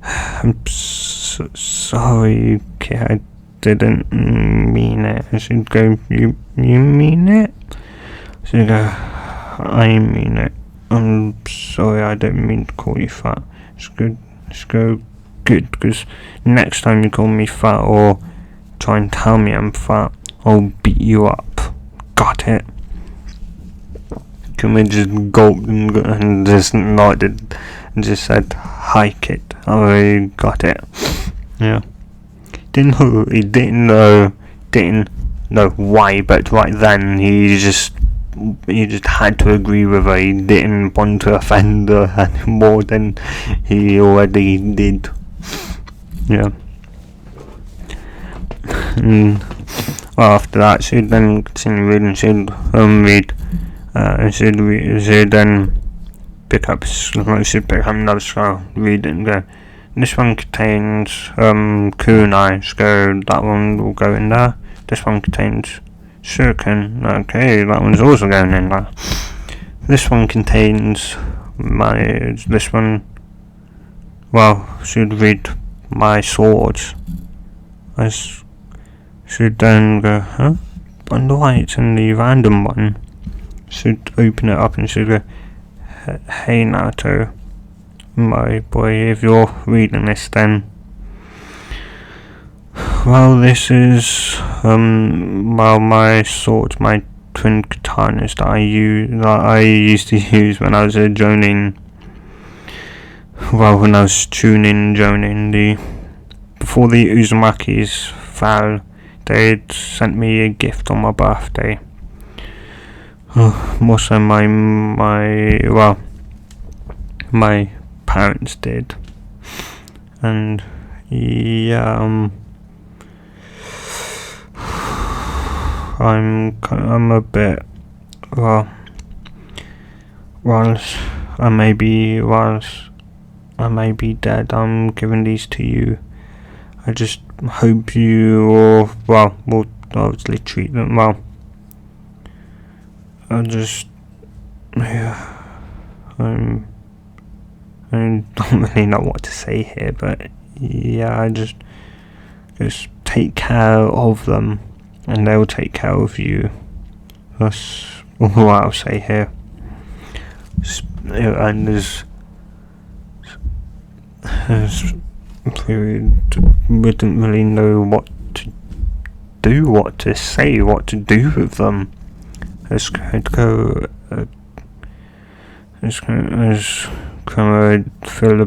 I'm sorry, kid, I didn't mean it. I should go, you mean it? She'd go, I mean it. I'm sorry, I don't mean to call you fat. Just go, good, because next time you call me fat or try and tell me I'm fat, I'll beat you up. Got it? Kumid just gulped and just nodded and just said, hi kid, I got it. Yeah. Didn't know why, but right then he just had to agree with her. He didn't want to offend her any more than he already did. Yeah. And well, after that, she'd then continue reading. She'd read. She'd then pick up another scroll, read it and go, this one contains kunai, so that one will go in there. This one contains shuriken, okay, that one's also going in there. This one contains she'd read my swords. I should then go, huh? Wonder why it's in the random one. Should open it up and should go, hey Naruto, my boy, if you're reading this, then this is my swords, my twin katanas that I used to use when I was jonin. When I was jonin, before the Uzumaki's fell, they'd sent me a gift on my birthday. Also my parents did, and yeah, I'm a bit, whilst I may be dead, I'm giving these to you. I just hope you will obviously treat them well. I don't really know what to say here, but yeah, I just take care of them, and they'll take care of you. That's all I'll say here. And wouldn't really know what to do, what to say, what to do with them. It's going to feel a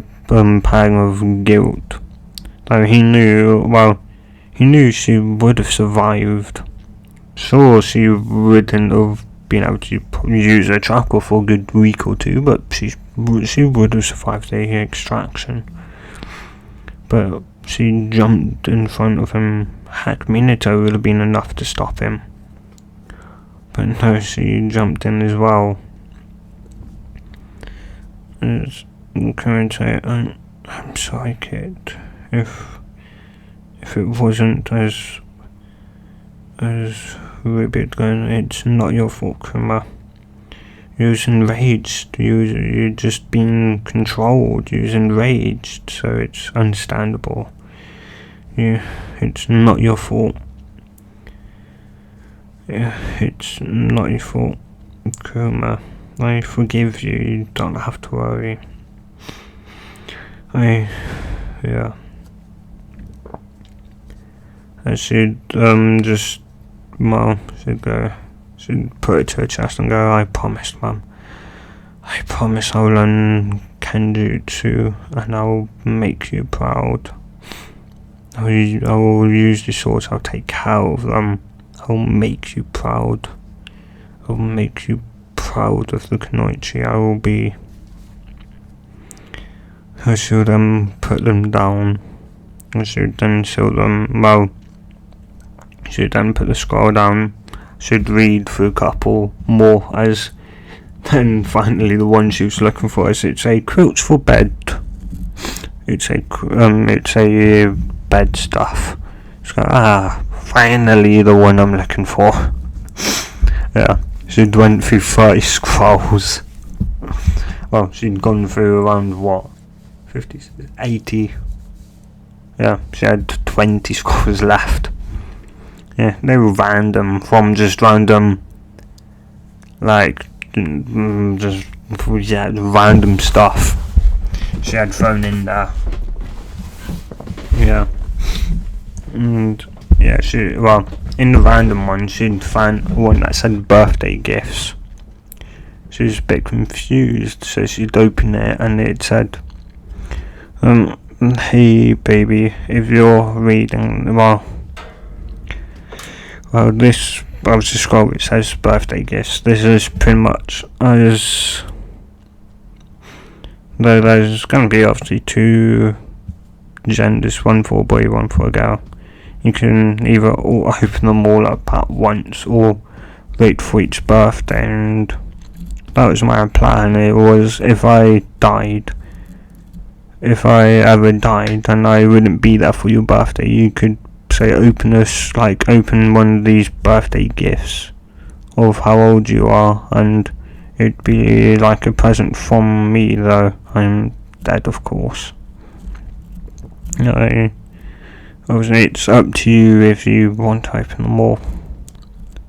pang of guilt. Though he knew she would have survived. Sure, she wouldn't have been able to use her chakra for a good week or two, but she would have survived the extraction. But she jumped in front of him. Heck, Minato would have been enough to stop him. But no, she jumped in as well. I'm sorry, kid. If it wasn't as Ribbit going, it's not your fault, Kuma. You was enraged. You're just being controlled. You was enraged, so it's understandable. It's not your fault. Yeah, it's not your fault, Kuma. I forgive you. You don't have to worry. I should she'd put it to her chest and go, I promise, Mum. I promise I'll learn Kenjutsu and I'll make you proud. I will use the swords, I'll take care of them. I'll make you proud. I'll make you proud of the Kunoichi. I should then put them down. I should then show them, should then put the scroll down. Should read through a couple more, as then finally the one she was looking for is it's a quilts for bed. It's a bed stuff. Finally the one I'm looking for. Yeah, she'd went through 30 scrolls. Well, she'd gone through around 50, 80. Yeah, she had 20 scrolls left. Yeah, they were random, from just random, random stuff she had thrown in there. Yeah. And yeah, in the random one, she'd find one that said birthday gifts. She was a bit confused, so she'd open it and it said, hey baby, if you're reading, this above the scroll which says birthday gifts. This is pretty much as though there's going to be obviously two genders, one for a boy, one for a girl. You can either all open them all up at once or wait for each birthday, and that was my plan. It was if I ever died and I wouldn't be there for your birthday, you could say open one of these birthday gifts of how old you are, and it'd be like a present from me, though I'm dead, of course. Obviously it's up to you if you want to open them all.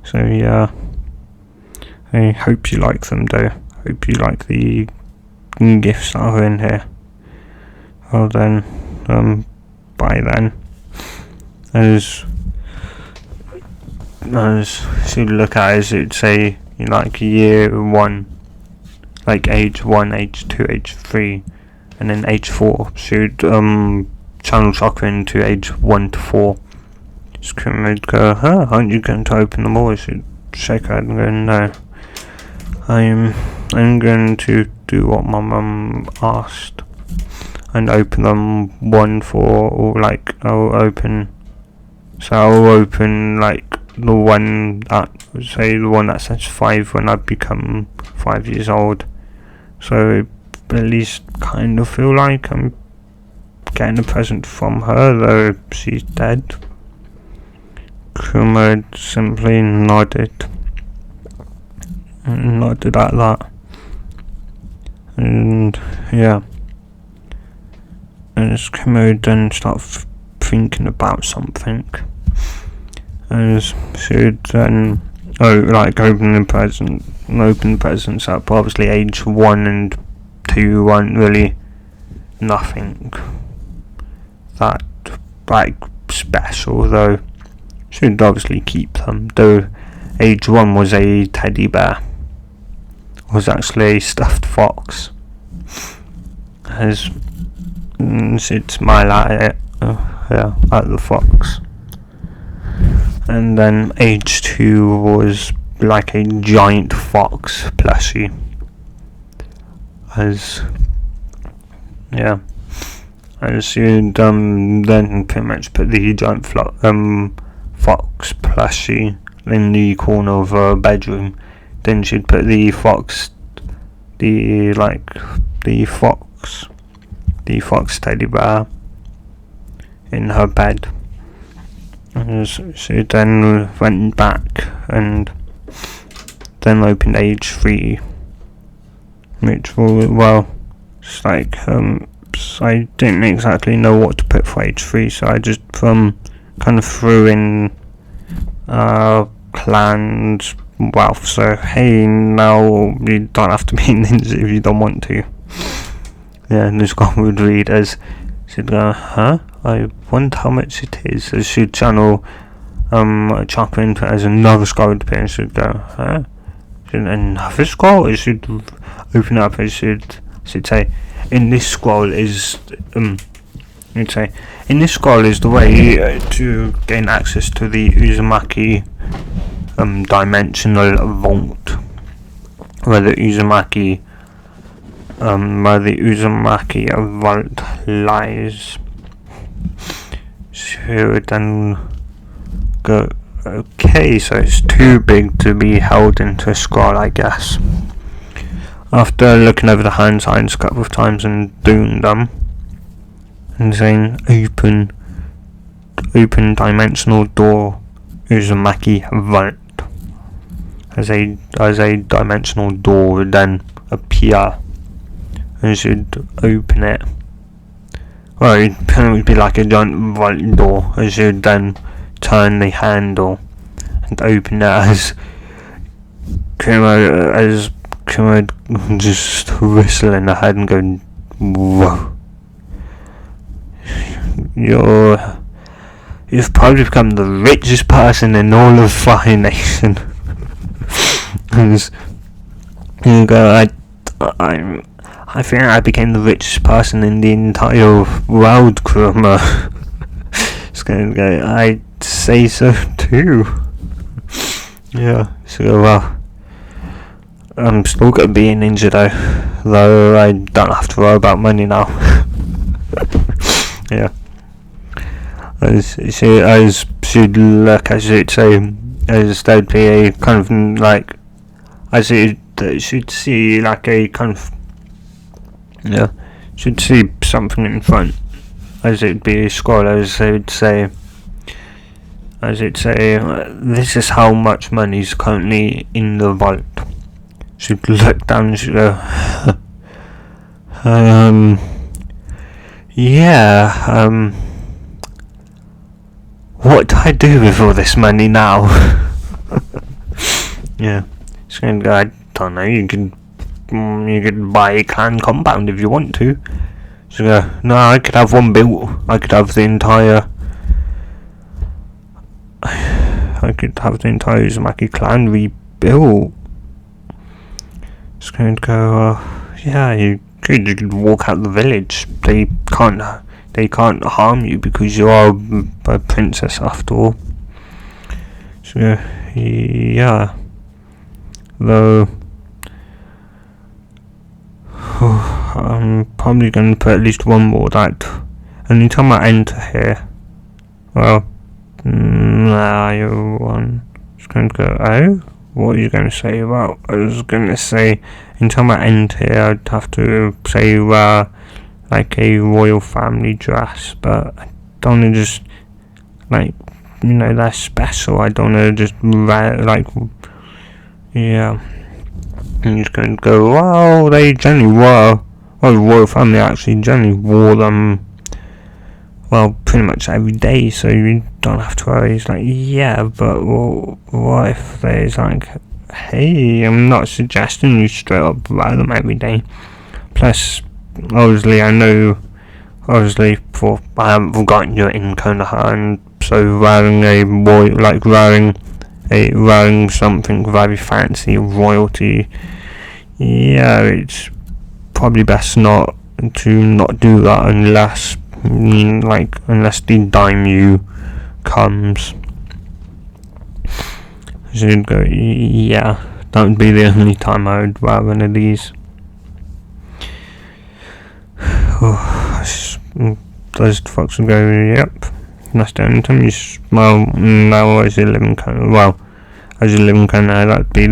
So yeah, I hope you like them though. Hope you like the gifts that are in here. Well then, by then, as you look at it, it'd say like year 1, like age 1, age 2, age 3, and then age 4 should channel chakra into age 1 to 4. Scream go, aren't you going to open them all? I should shake her head and go, no. I'm going to do what my mum asked and open them one for, or like I'll open like the one that, say the one that says 5 when I become 5 years old. So at least kind of feel like I'm getting a present from her, though she's dead. Kermit simply nodded at that, and yeah, as Kermit then started thinking about something, as she'd then open the presents up. Obviously age 1 and 2 weren't really nothing that like special, though she'd obviously keep them, though age 1 was a teddy bear, was actually a stuffed fox, as she'd smile at it, at the fox. And then age 2 was like a giant fox plushie, as you'd then pretty much put the giant fox plushie in the corner of her bedroom. Then she'd put the fox teddy bear in her bed. She then went back and then opened age 3, which it's like I didn't exactly know what to put for age 3, so I just kind of threw in clan's wealth. So hey, now you don't have to be a ninja if you don't want to. Yeah, and this one would read as she'd go, I wonder how much it is. So she'd channel chakra into it as another scroll would appear, and she'd go, another scroll? It should open up, it should say, in this scroll is in this scroll is the way to gain access to the Uzumaki dimensional vault, where the Uzumaki vault lies. She would then go, okay, so it's too big to be held into a scroll, I guess. After looking over the hand signs a couple of times and doing them and saying open dimensional door Uzumaki vault, as a dimensional door would then appear, and she'd open it. Well, it would be like a giant vault door, as she'd then turn the handle and open it, as Kuma just whistling her head and going, whoa. You've probably become the richest person in all of Fire Nation. And you go, I think I became the richest person in the entire world, Kuruma. It's going to go, I'd say so too. Yeah, so I'm still gonna be a ninja though I don't have to worry about money now. Yeah. As should look as it's as there'd be a kind of like as it should see like a kind of should see something in front as it'd be a scroll as it'd say this is how much money is currently in the vault. Should look down and should go what do I do with all this money now? Yeah, it's going to go, I don't know, you could buy a clan compound if you want to. So no, I could have one built. I could have the entire Uzumaki clan rebuilt. It's going to go, you could walk out the village. They can't harm you because you are a princess after all. So yeah, though I'm probably going to put at least one more that anytime I enter here, you're one. It's going to go, what are you going to say about? I was going to say, anytime I enter here, I'd have to say, like a royal family dress, but I don't want to just, like, they're special. I don't want to just, I'm just going to go, they generally wore, the royal family actually generally wore them, pretty much every day, so you don't have to worry. It's like, but what if there's like, hey, I'm not suggesting you straight up wear them every day. Plus, obviously, I haven't forgotten you're in Konoha, and so wearing something very fancy, royalty, it's probably best not do that unless the daimyo comes. So you'd go, that would be the only time I would wear one of these. Those fox would go, yep, that's the only time you smile. Now as you live in Canada, that'd be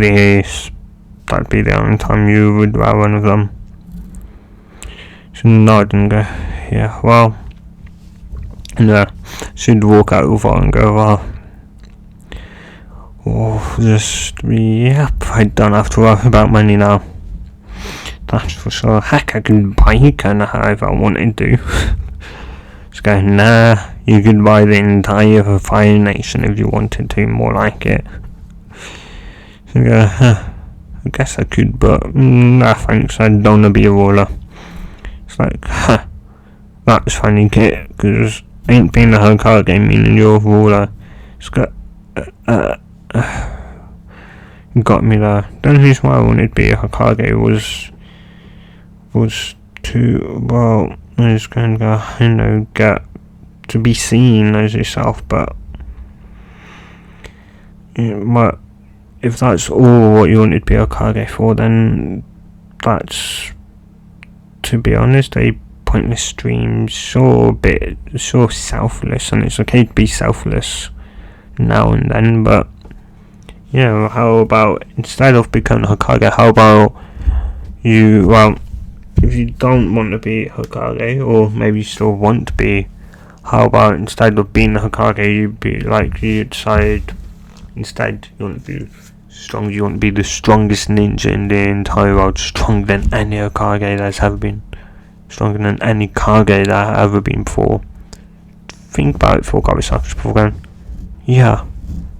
the only time you would wear one of them. So nod and go, should walk out of and go, I don't have to worry about money now. That's for sure. Heck, I could buy Konoha if I wanted to. Just go, you could buy the entire Fire Nation if you wanted to, more like it. So go, I guess I could, but nah, thanks, I don't want to be a ruler. It's like, that's funny, kid, because ain't being a Hokage meaning you're a ruler. It's got, got me there. The only reason why I wanted to be a Hokage was to, I was going to go, get to be seen as yourself, but if that's all what you wanted to be a Hokage for, then that's, to be honest, a pointless stream, sure selfless, and it's okay to be selfless now and then, but how about instead of becoming Hokage, how about you, if you don't want to be Hokage, or maybe you still want to be, how about instead of being a Hokage, you decide instead you want to be strong, you want to be the strongest ninja in the entire world, stronger than any Hokage that's ever been, stronger than any Kage that ever been before. Think about it for a couple of seconds before going,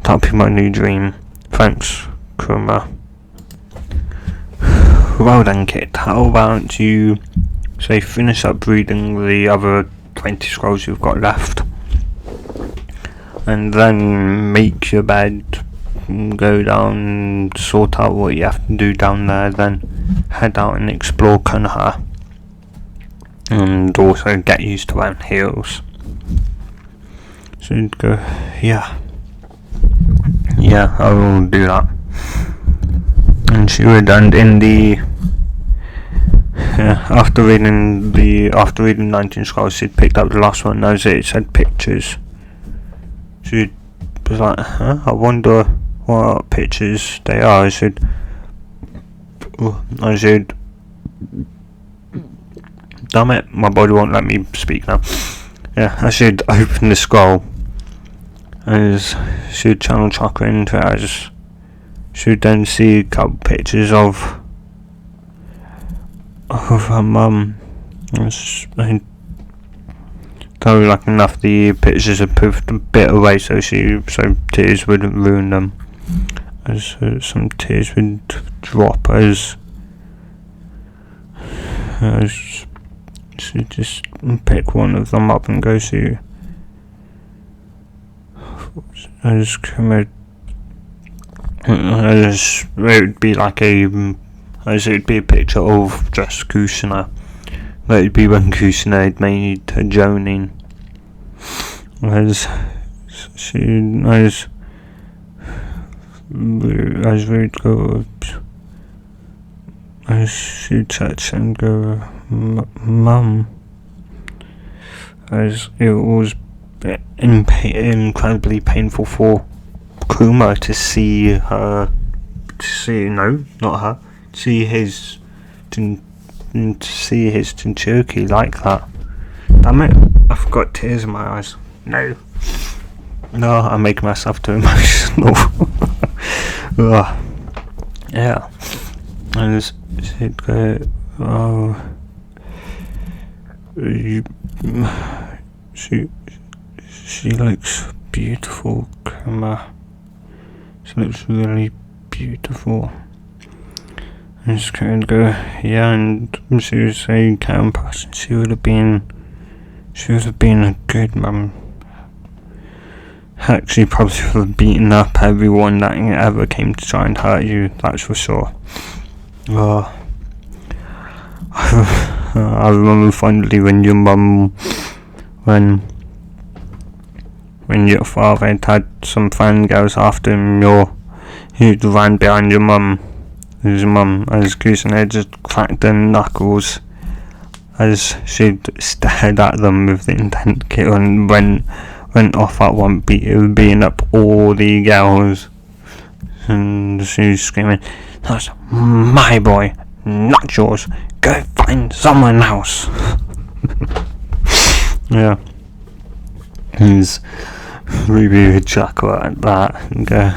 that'll be my new dream. Thanks, Kuruma. Well done, Kit. How about you finish up reading the other 20 scrolls you've got left, and then make your bed, go down, sort out what you have to do down there, then head out and explore Konoha, and also get used to wearing heels. So you'd go, yeah, I will do that. And she would, and in the after reading 19 Scrolls, she'd picked up the last one. As it said pictures. She was like, I wonder what pictures they are. I said, damn it, my body won't let me speak now. Yeah, I should open the scroll as she'd channel chakra into it, as she'd then see a couple pictures of her mum. Though like enough, the pictures had pushed a bit away so tears wouldn't ruin them. As some tears would drop as she just pick one of them up and go to as it would be like as it would be a picture of just Kusina. That would be when Kusina had made her Jonin. As we'd go, as she'd touch and go, Mum. As it was incredibly painful for Kuma to see her, see his Jinchuriki like that. Damn it, I've got tears in my eyes. No, I make myself too emotional. Yeah, and she'd go, she looks beautiful, Kuma. She looks really beautiful. And she could go, yeah, and she would say, campus, she would have been a good mum. Actually, probably would have beaten up everyone that ever came to try and hurt you, that's for sure. I remember fondly when your mum, when your father had some fangirls after him, he ran behind your mum. His mum, as Kusina just cracked her knuckles as she stared at them with the intent to kill, and went off at one beat, beating up all the girls. And she was screaming, "That's my boy, not yours. Go find someone else." Yeah. He's Ruby would chuckle at that and go,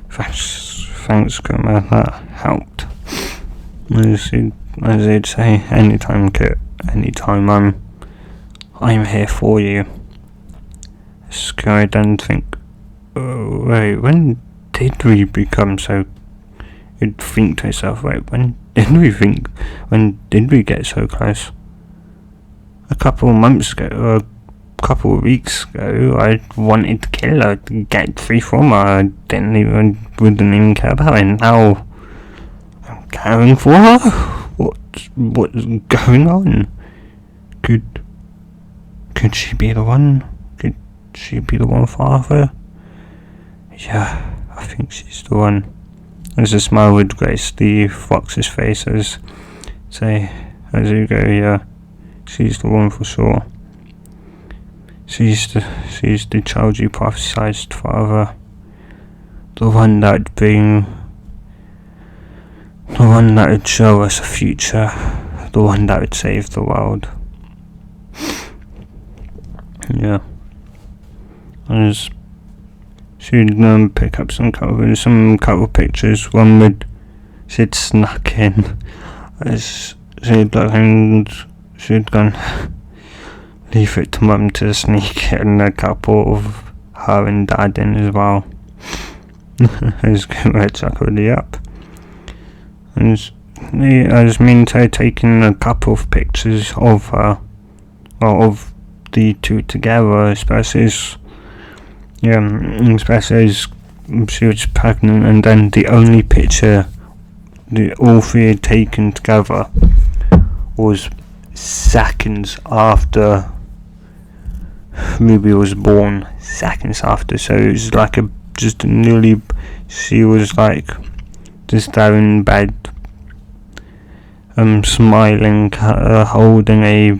Thanks, Kuma, that helped. As he'd say, anytime, Kit, anytime, I'm here for you. Sky then think, oh, wait, when did we become so? You'd think to yourself, wait, when did we get so close? A couple of months ago, or a couple of weeks ago, I wanted to kill her, to get free from her. I wouldn't even care about her. Now I'm caring for her. What's going on? Could she be the one? Could she be the one, Father? Yeah, I think she's the one. As a smile would grace the fox's face as you go, yeah, she's the one for sure. She's the child you prophesied, Father. The one that would show us a future. The one that would save the world. Yeah. As she'd pick up some couple pictures. One she'd snuck in. As she'd look and she'd gone, leave it to Mum to sneak in a couple of her and Dad in as well. As Kuma chuckled up. As Minto taking a couple of pictures of her, of the two together, especially as she was pregnant, and then the only picture all three had taken together was seconds after Ruby was born. Seconds after, so it was like just nearly, she was like just there in bed, smiling, holding a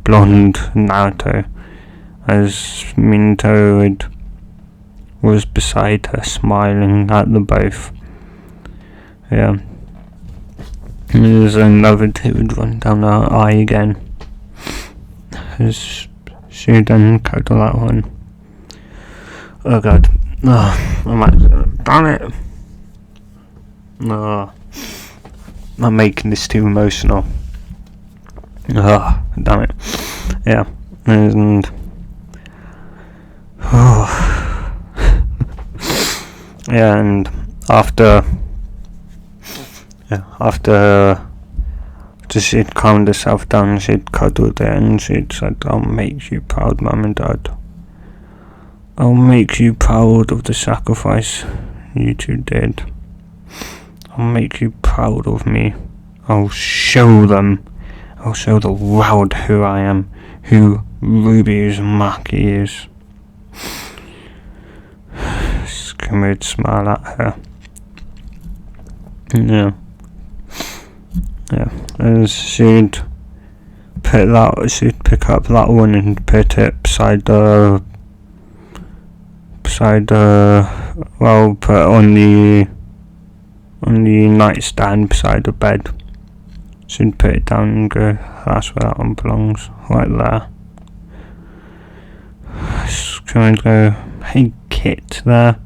blonde Naruto, as Minato was beside her, smiling at them both. Yeah. There's another tear would run down her eye again, as she then cuddled that one. Oh god. Oh, I'm like, damn it. Oh, I'm making this too emotional. Oh, damn it. Yeah. And oh. Yeah, and after she'd calmed herself down, she'd cuddled it and she'd said, I'll make you proud, Mum and Dad. I'll make you proud of the sacrifice you two did. I'll make you proud of me. I'll show the world who I am, who Ruby Uzumaki is. Scream would smile at her. Yeah. As she'd pick up that one and put it beside put on the nightstand beside the bed. She'd put it down and go, that's where that one belongs, right there. She'd go, hey Kit, there.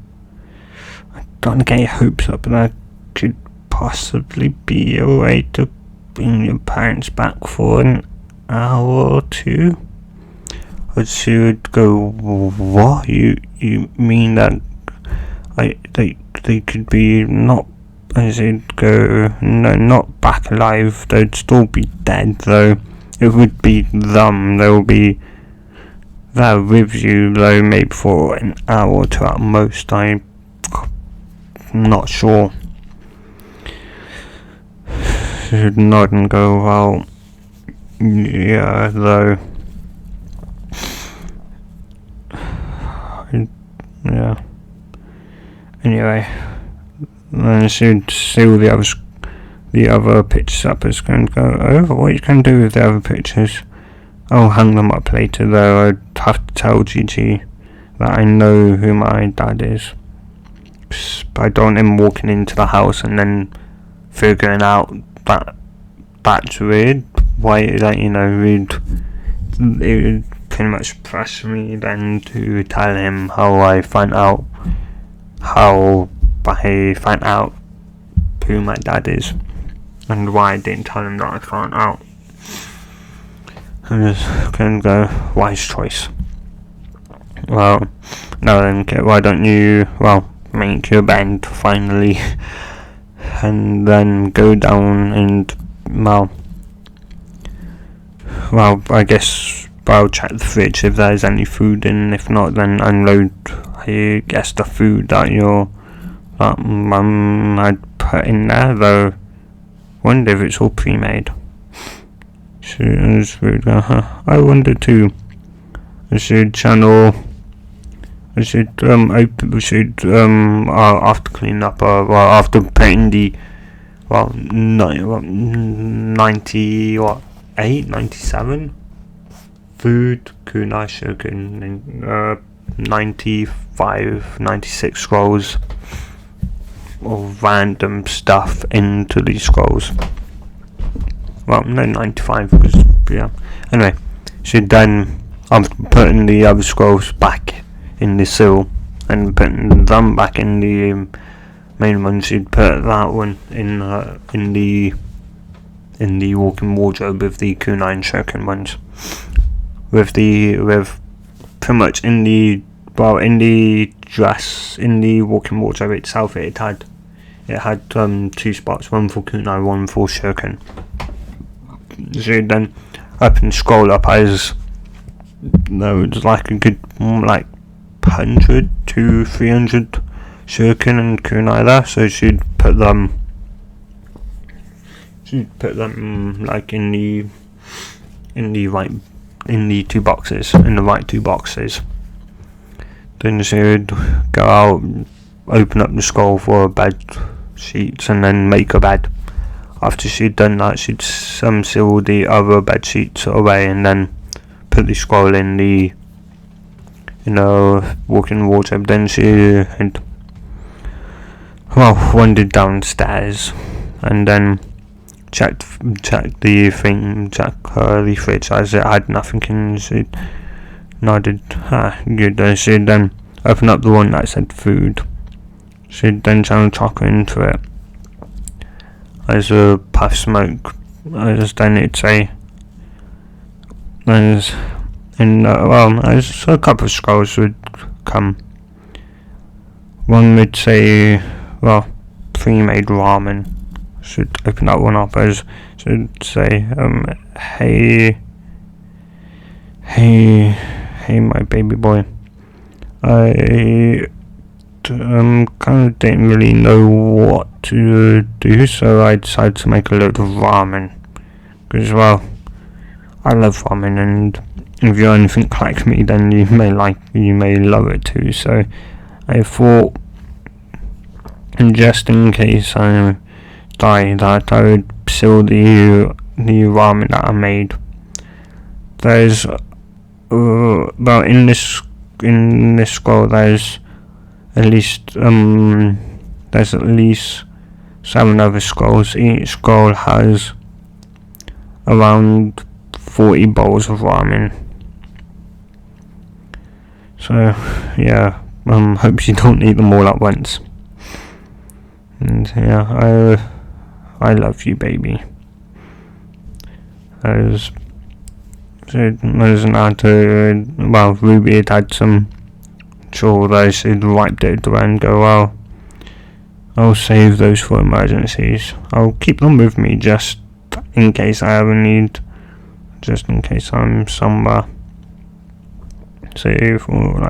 I don't want to get your hopes up, but there could possibly be a way to bring your parents back for an hour or two. But she would go, what? You mean that they could be not, as she'd go, no, not back alive, they'd still be dead though. It would be them, they'll be there with you though, maybe for an hour or two at most, I'm not sure. She'd nod and go, well, yeah, though. Yeah. Anyway, then she'd seal the other pictures up as going to go, oh, what are you going to do with the other pictures? I'll hang them up later though. I'd have to tell Gigi that I know who my dad is. I don't want him walking into the house and then figuring out that that's weird. Why, like, you know, it would pretty much press me then to tell him how I find out who my dad is and why I didn't tell him that I found out. I'm just gonna go, wise choice. Well, now then, Kit, why don't you, make your bed finally, and then go down and, I guess I'll check the fridge if there's any food in. If not, then unload, I guess, the food that Mum had put in there, though. Wonder if it's all pre-made. I wonder too. I should after cleaning up, after putting the 97 food, kunai shogun, 96 scrolls of random stuff into these scrolls. Well, no, 95 because, yeah. Anyway, she'd then, after putting the other scrolls back in the seal and putting them back in the main one, she'd put that one in the walk-in wardrobe with the kunai and shogun ones. With pretty much in the dress, in the walk-in wardrobe itself, it had two spots, one for kunai, one for shogun. So you'd then scroll up as there was like a good 100 to 300 shogun and kunai there, so she'd put them like in the right two boxes, then she'd go out, open up the scroll for bed sheets, and then make a bed. After she'd done that, she'd seal the other bed sheets away, and then put the scroll in the walk-in wardrobe. Then she had wandered downstairs, and then checked the fridge as it had nothing in. She nodded, good. Then she'd then open up the one that said food. She'd then channel chocolate into it as a puff smoke. As then it'd say, as a couple of scrolls would come. One would say, pre-made ramen. Should open that one up as should say, hey my baby boy, I kind of didn't really know what to do, so I decided to make a load of ramen, because I love ramen, and if you're anything like me, then you may love it too. So I thought, and just in case I die, that I would seal the ramen that I made. There's in this scroll there's at least 7 other scrolls. Each scroll has around 40 bowls of ramen. So hope you don't eat them all at once. And I love you, baby. Ruby had some chore there. She'd wiped it away and go, I'll save those for emergencies. I'll keep them with me just in case I have a need. Just in case I'm somewhere safe or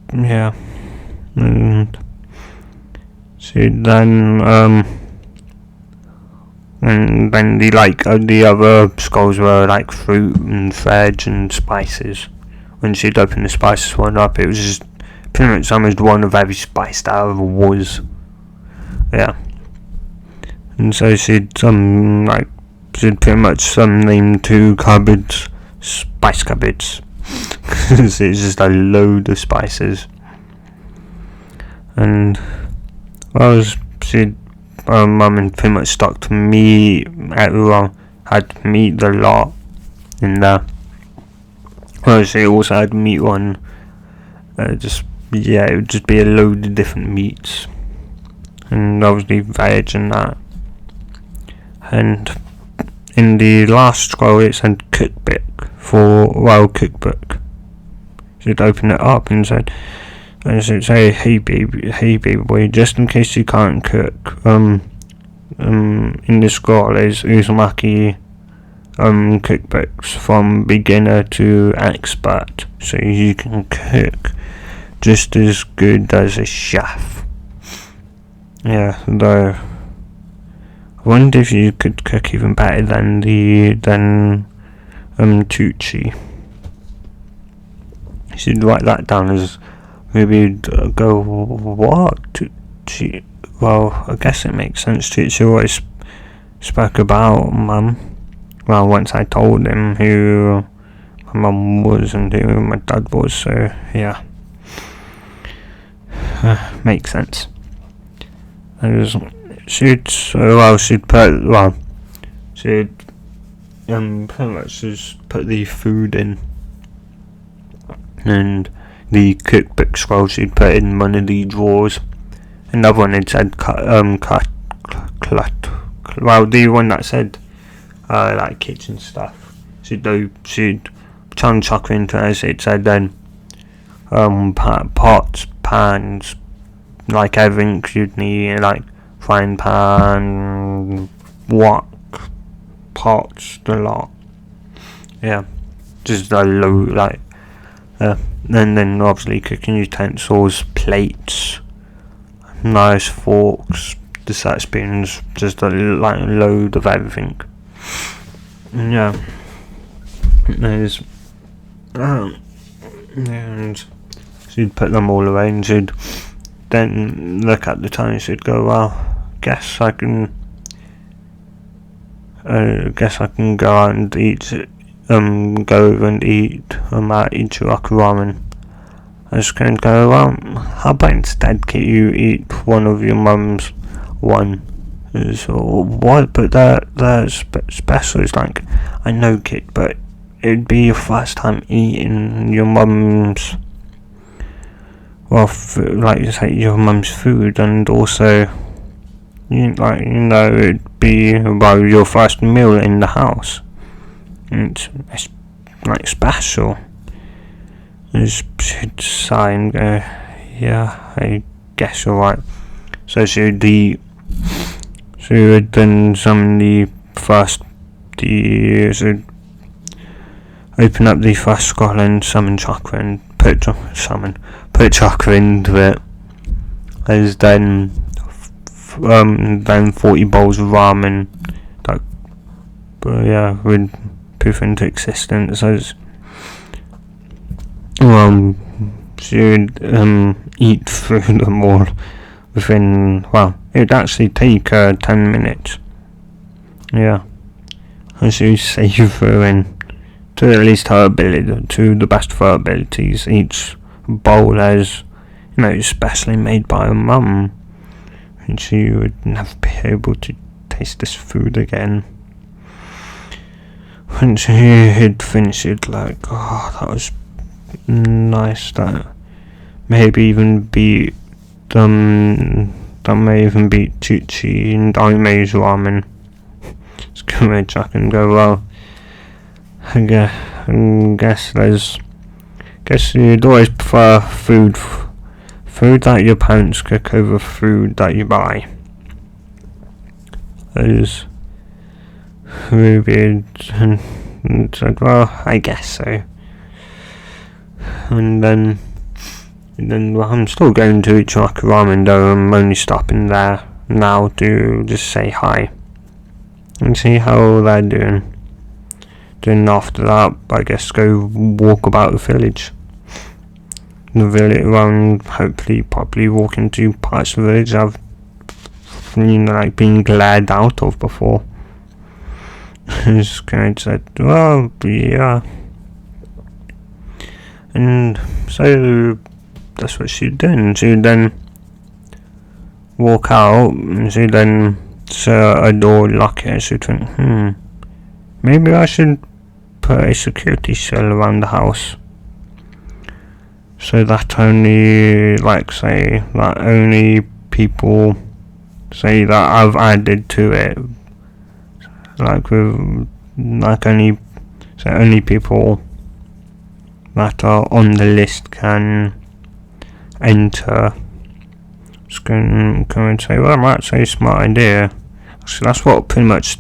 And she'd then and then the other scrolls were like fruit and veg and spices. When she'd open the spices one up, it was just pretty much almost one of every spice that ever was. Yeah. And so she'd pretty much name 2 cupboards spice cupboards. It's just a load of spices. And she'd mum and pretty much stocked meat. Everyone had meat a lot in there. She also had meat one. It would just be a load of different meats, and obviously veg and that. And in the last scroll it said cookbook. She'd open it up and she'd say, hey baby boy, just in case you can't cook, in this scroll is Uzumaki cookbooks from beginner to expert, so you can cook just as good as a chef. Yeah, though I wonder if you could cook even better than Tucci. You should write that down as maybe go, what? Tucci? Well, I guess it makes sense. Tucci always spoke about mum. Well, once I told him who my mum was and who my dad was, so yeah. Makes sense. She'd pretty much just put the food in, and the cookbook scroll she'd put in one of the drawers. Another one it said the one that said like kitchen stuff, she'd turn chocolate into it, as it said then pots, pans, like everything you'd need, like frying pan, wok, pots, a lot. Yeah, just a load, and then obviously cooking utensils, plates, knives, forks, dessert spoons, just a load of everything. Yeah, there's And she'd put them all away, and she'd then look at the time and she'd go, well, guess I can go out and eat, go over and eat at Ichiraku Ramen. I was going to go, well, how about instead can you eat one of your mum's one? So, what? But they're special. It's like, I know, kid, but it'd be your first time eating your mum's, well, like you say, your mum's food, and also, it'd be, well, your first meal in the house. It's like special. She'd sigh and go, yeah, I guess you're right. So she would then summon she'd open up the first scroll and summon chakra and put chakra into it. There's then 40 bowls of ramen that would poof into existence as she would eat through them all within, it would actually take her 10 minutes. Yeah. And she would savour in, to at least her ability, to the best of her abilities, each bowl as, specially made by her mum. And she would never be able to taste this food again. When she had finished it, like, that was nice. That maybe even beat Chuchi and Aime's ramen. Just come in, Jack, and go, well, I guess you'd always prefer food that your parents cook over food that you buy. As Ruby and said, well, I guess so. And then I'm still going to Ichiraku Ramen, though I'm only stopping there now to just say hi and see how they're doing. Then after that, I guess go walk about the village. Around, hopefully, probably walk into parts of the village I've, been glared out of before. Just kind of said, well, yeah. And so that's what she'd do. She'd then walk out, and she'd then shut a door, lock it, and she'd think, maybe I should put a security cell around the house, so that only people say that I've added to it, only people that are on the list can enter. Just going to come and say, well, that's a smart idea. So that's what pretty much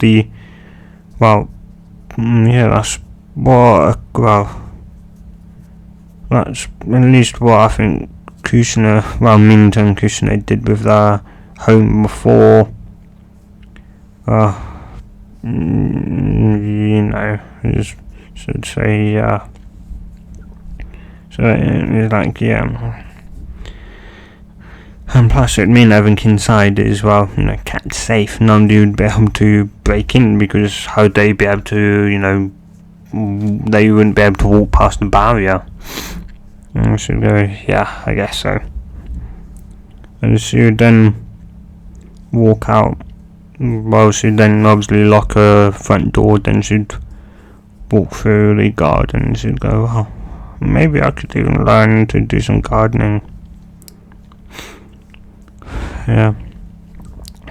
that's at least what I think Minta and Kushina did with their home before. Just should say, yeah. So it's like, yeah. And plus it'd mean everything inside as well, kept safe. Nobody would be able to break in, because how'd they be able to, they wouldn't be able to walk past the barrier. And I should go, yeah, I guess so. And she would then walk out. Well, she'd then obviously lock her front door, then she'd walk through the garden, and she'd go, well, maybe I could even learn to do some gardening. Yeah.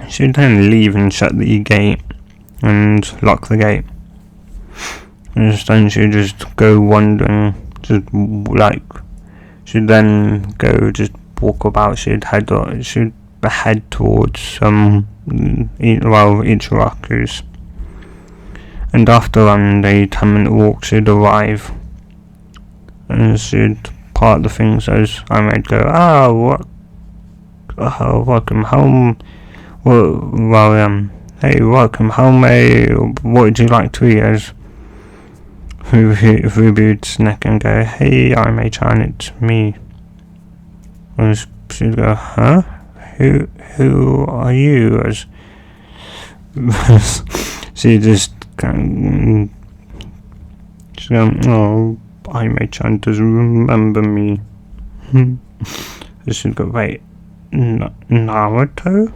She'd then leave and shut the gate and lock the gate. And then she'd just go wandering, she'd then go just walk about. She'd head towards Ichiraku's. And after around a 10-minute walk, she'd arrive. And she'd part the things as I might go, welcome home. Hey, welcome home, what would you like to eat? As Ruby would snack and go, "Hey, I'm A-chan, it's me." And she'd go, "Huh? Who are you?" As she just kind of, she'd go, "Oh, I'm A-chan, doesn't remember me." She'd go, "Wait, Naruto?"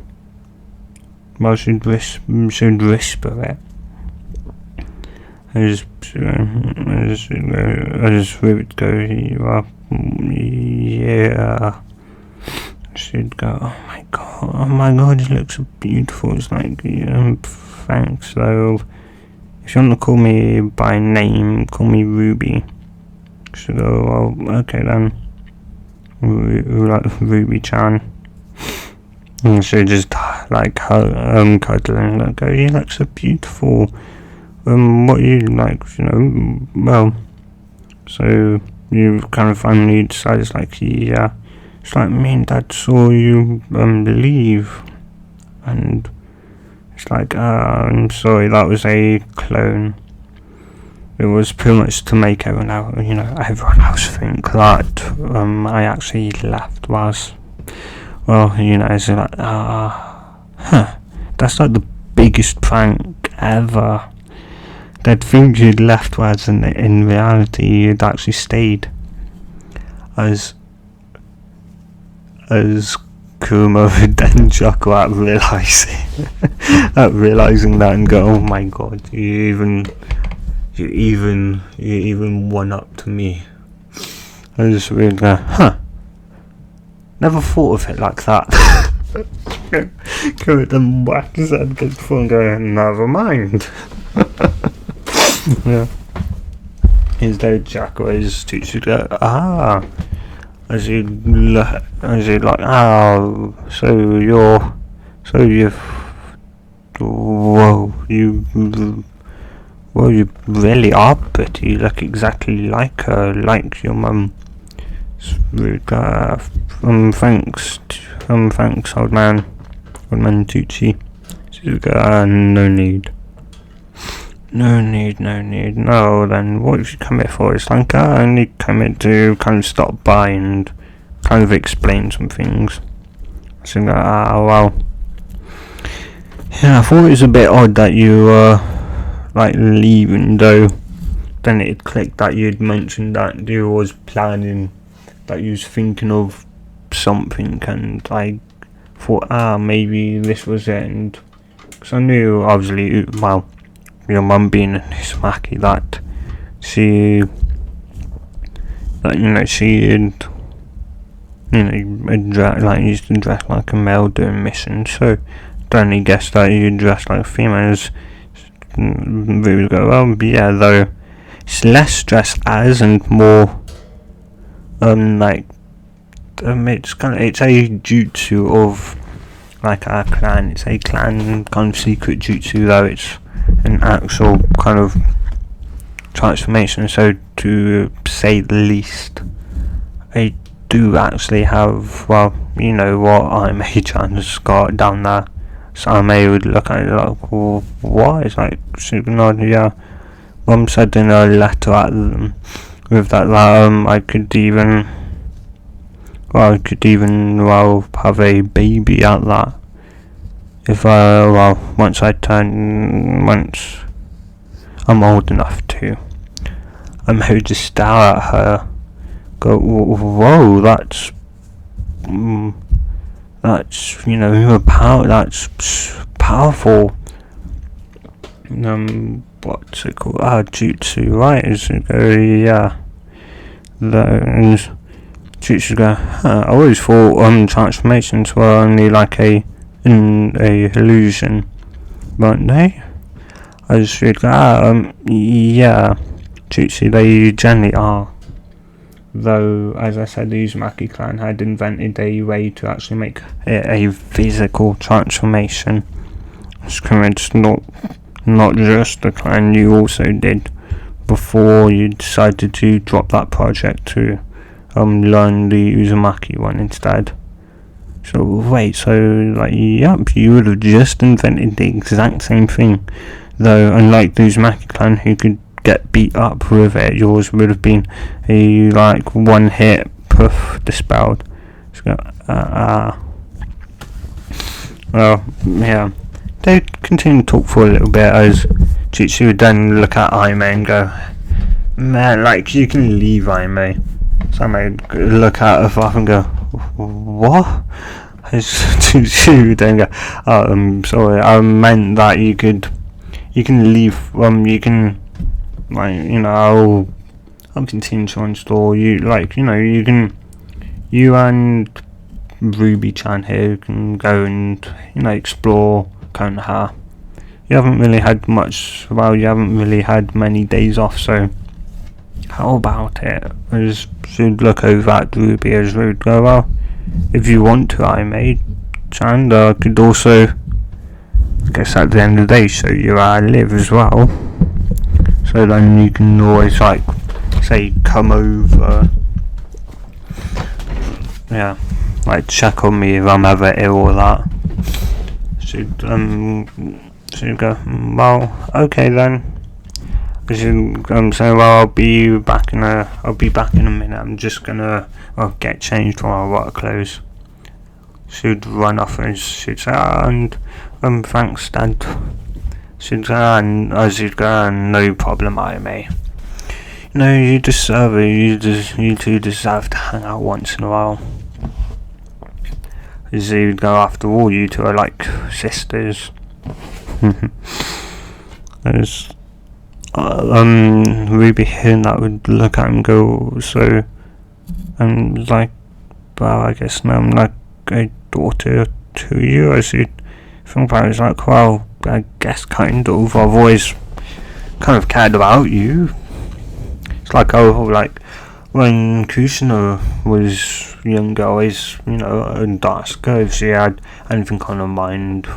Well, she'd whisper it. I just would go, "Yeah." She'd go, "Oh my god, it looks so beautiful." It's like, "Thanks, though. If you want to call me by name, call me Ruby." She'd go, "Well, okay then. Ruby-chan." And she'd just cuddle and go, "You look so beautiful. What you like, well." So you kind of finally decide, it's like, yeah. It's like, me and Dad saw you leave, and it's like, I'm sorry, that was a clone. It was pretty much to make everyone else think that I actually left was, well, it's like, that's like the biggest prank ever. They'd think you'd left, whereas in reality you'd actually stayed. As Kuma would then chuckle at realizing that and go, "Oh my god, you even one up to me." I just really go, never thought of it like that. Go then whack his head against the floor and go, "Never mind." Yeah. Instead, Jack always teaches you to go, as you like, well, you really are pretty. You look exactly like her, like your mum. Thanks, old man Tucci. She's got, no need. No, then what have you come here for? It's like, I only come here to kind of stop by and kind of explain some things. So, well. Yeah, I thought it was a bit odd that you were, leaving, though. Then it clicked that you'd mentioned that you was planning, that you was thinking of something, and I thought, maybe this was it, and because I knew, obviously, well, your mum being an Uzumaki, that she'd used to dress like a male doing missions, so I'd only guess that you'd dress like females. We would go, well, yeah, though it's less dressed as and more it's a jutsu of like our clan. It's a clan kind of secret jutsu, though it's an actual kind of transformation. So to say the least, I do actually have, well, you know what, I'm A-chan's got down there. So I may would look at it like, well, what? It's like, super nod, yeah. Mum said in a letter at them with that I could even have a baby at that. If once I'm old enough to. I may just stare at her, go, whoa, that's powerful. What's it called? Jutsu, right? Is it go, yeah. Jutsu go, I always thought transformations were only like a illusion, weren't they? I just feel yeah, Jutsu, they generally are. Though, as I said, the Uzumaki clan had invented a way to actually make it a physical transformation. It's not just the clan, you also did before you decided to drop that project to learn the Uzumaki one instead. So wait, yep, you would have just invented the exact same thing, though unlike the Uzumaki clan, who could get beat up with it. Yours would have been a like one hit, poof, dispelled. So, well, yeah. They continue to talk for a little bit as Jutsu would then look at Aime and go, man, like, you can leave Aime. So I might look at her father and go, what? Jutsu would then go, oh, I'm sorry, I meant that you can leave, you can, like, you know, I'll continue to install you, like, you know, you and Ruby-chan here can go and, you know, explore Konoha. You haven't really had many days off, so how about it? I just should look over at Ruby as we go, well, if you want to, Aime-chan, I could also, I guess at the end of the day, show you how I live as well. So then you can always, like, say, come over, yeah, like, check on me if I'm ever ill or that. Should go, well, okay then. I should say, well, I'll be back in a minute. I'm just gonna get changed from my work clothes. Should run off and should say, and thanks, Dad. Should go, and I should go, and no problem, Aime. You know, you deserve it. You two deserve to hang out once in a while. As you go, after all, you two are like sisters. There's Ruby hearing that would look at him and go, so I'm like, well, I guess now I'm like a daughter to you. I should think about it. It's like, well, I guess kind of. I've always kind of cared about you. It's like, oh, like when Kusina was younger, always, you know, and ask her if she had anything on her mind.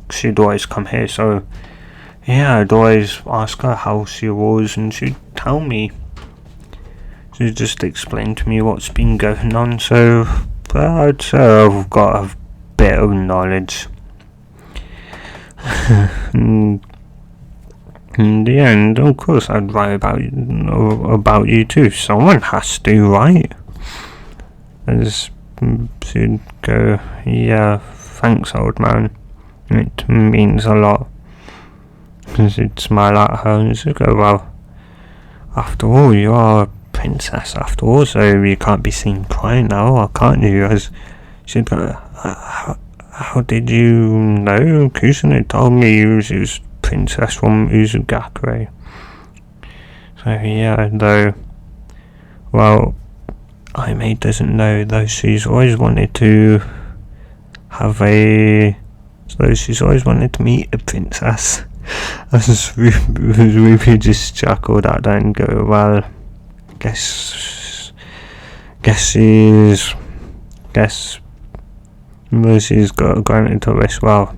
She'd always come here, so yeah, I'd always ask her how she was, and she'd tell me. She'd just explain to me what's been going on, so I'd say I've got a bit of knowledge. And in the end, of course, I'd write about you too. Someone has to, right? As she'd go, yeah, thanks, old man. It means a lot. And she'd smile at her and she'd go, well, after all, you are a princess after all, so you can't be seen crying now, can't you? As she'd go, how did you know? Kusina told me she was princess from Uzugakure. So yeah, though, well, Aime doesn't know, though she's always wanted to meet a princess. As Ruby just chuckled at that and go, well, guess she's got granted to wish. Well,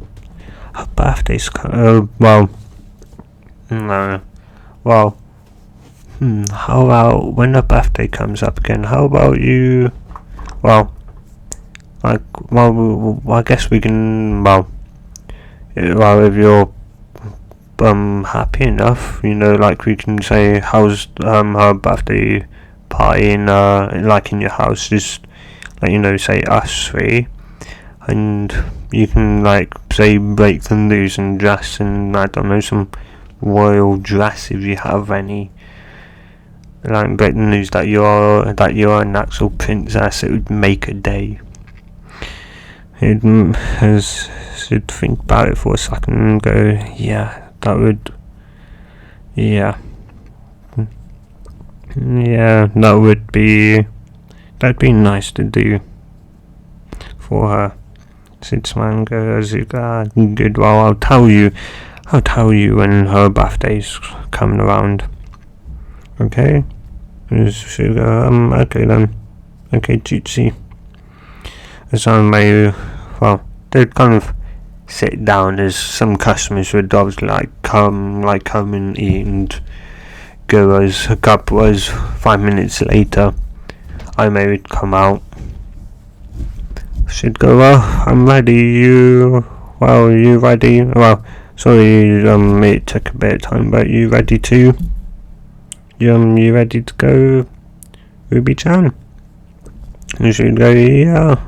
her birthday's how about when her birthday comes up again, how about you, I guess we can, if you're happy enough, you know, like we can say, how's her birthday party in in your house, just like, you know, say us three, and you can like say break the news and dress in, I don't know, some royal dress if you have any, like break the news that you're an actual princess. It would make a day. Should think about it for a second and go, yeah, that'd be nice to do for her. Should smile and go, good, well, I'll tell you when her birthday's coming around. Okay? Should go, okay then. Okay, Jutsu. As I may, they'd kind of sit down, as some customers would obviously come and eat and go. As 5 minutes later, Aime would come out. She'd go, well, I'm ready, you ready? Well, sorry, it took a bit of time, but you ready too? You ready to go, Ruby-chan? And she'd go, yeah.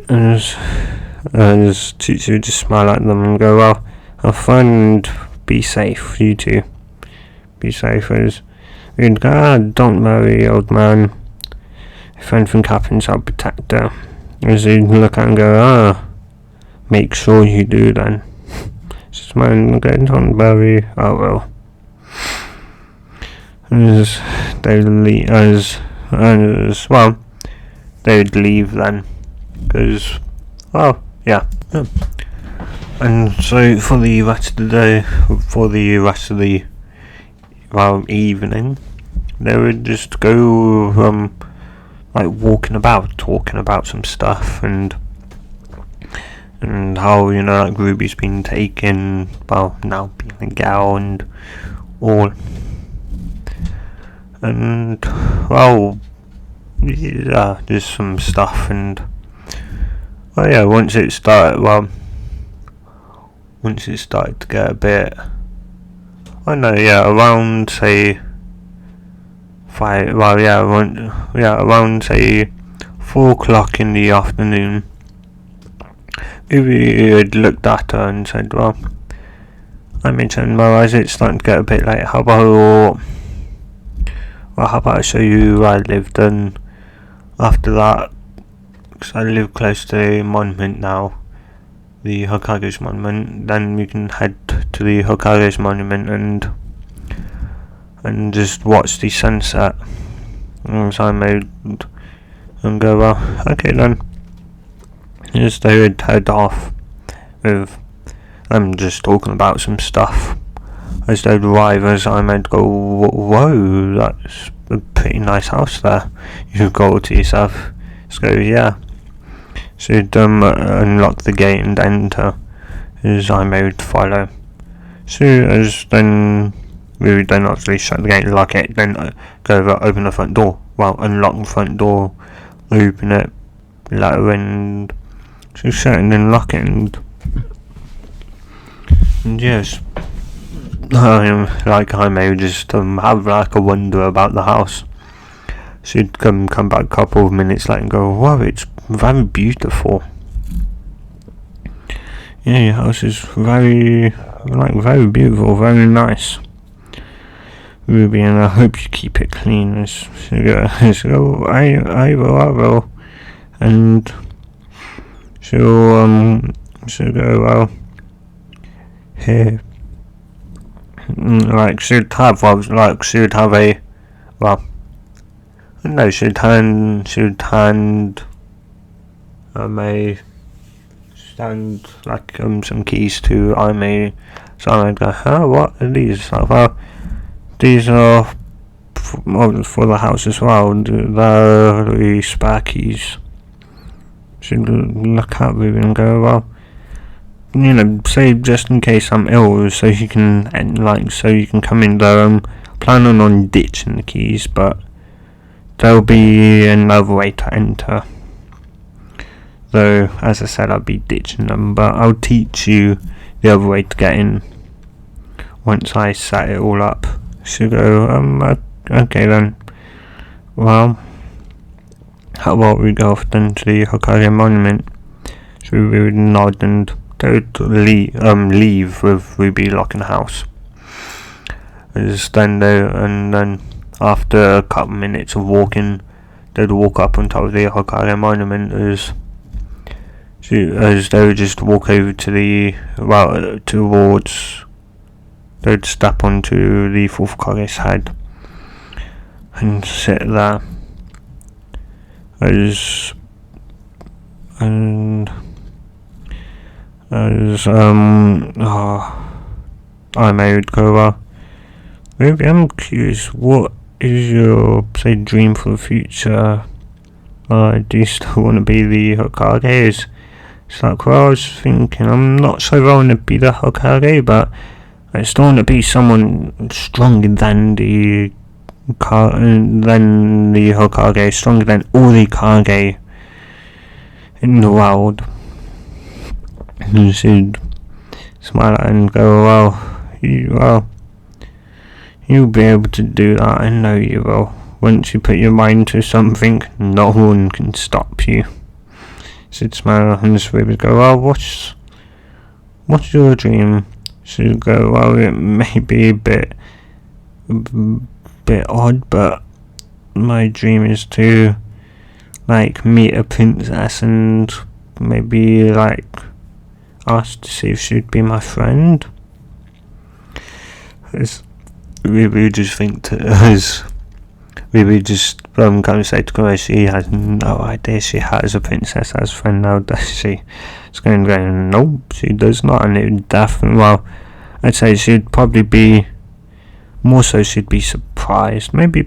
As Tsutsu would just smile at them and go, well, have fun and be safe, you two. Be safe. As we'd go, don't worry, old man. If anything happens, I'll protect her. As he'd look at her and go, make sure you do then. Just smile and go, don't worry, I will. As they leave, well, they'd leave then. Because, well, yeah. And so for the rest of the day, for the rest of the evening, they would just go like walking about, talking about some stuff and how, like Ruby's been taken, well, now being a gal and all. And well, yeah, just some stuff. And well, yeah, once it started to get a bit, around say around say 4 o'clock in the afternoon, Ruby had looked at her and said, well, I mentioned, well, as it's starting to get a bit late, how about I show you where I lived, and after that, because I live close to the monument now, the Hokage's monument, then we can head to the Hokage's monument and just watch the sunset. And so I made and go, well, okay then. Just they would head off with, I'm just talking about some stuff. As they'd arrive, as I might go, whoa, that's a pretty nice house there. You go to yourself, just go, yeah. So you'd unlock the gate and enter, as I would follow. So as then we would then actually shut the gate, lock it, then go over, open the front door. Well, unlock the front door, open it, let her in, so shut and then lock it, and yes. I may just have like a wonder about the house. She'd come back a couple of minutes later and go, wow, it's very beautiful. Yeah, your house is very beautiful, very nice, Ruby, and I hope you keep it clean. So I will, and she'll go, well, here. She'd have a, well, no, she'd hand a stand, like, some keys to Aimee, so I'd go, what are these? Like, well, these are for the house as well, they're the spare keys. She'd look at Ruby and go, well, say just in case I'm ill, so you can come in there. I'm planning on ditching the keys, but there'll be another way to enter. Though, as I said, I'll be ditching them, but I'll teach you the other way to get in once I set it all up. So go, okay then. Well, how about we go off then to the Hokage monument? So we would nod and they would leave with Ruby locking the house. And then after a couple minutes of walking, they'd walk up on top of the Hokage monument as they would just walk over to they'd step onto the fourth Hokage's head and sit there as I would go, well, Ruby, I'm curious, what is your, dream for the future? Do you still want to be the Hokage? It's like, well, I was thinking, I'm not sure I want to be the Hokage, but I still want to be someone stronger than the Hokage, stronger than all the Kage in the world. And she'd smile and go, well, You'll be able to do that, I know you will. Once you put your mind to something, no one can stop you. She'd smile and Ruby go, well, what's your dream? She'd go, well, it may be a bit odd, but my dream is to, like, meet a princess and maybe, like, ask to see if she'd be my friend. We just think we just kind of say to her, she has no idea she has a princess as a friend now, does she? It's going to go, nope, she does not, and it would definitely, well, I'd say she'd probably be, more so she'd be surprised, maybe a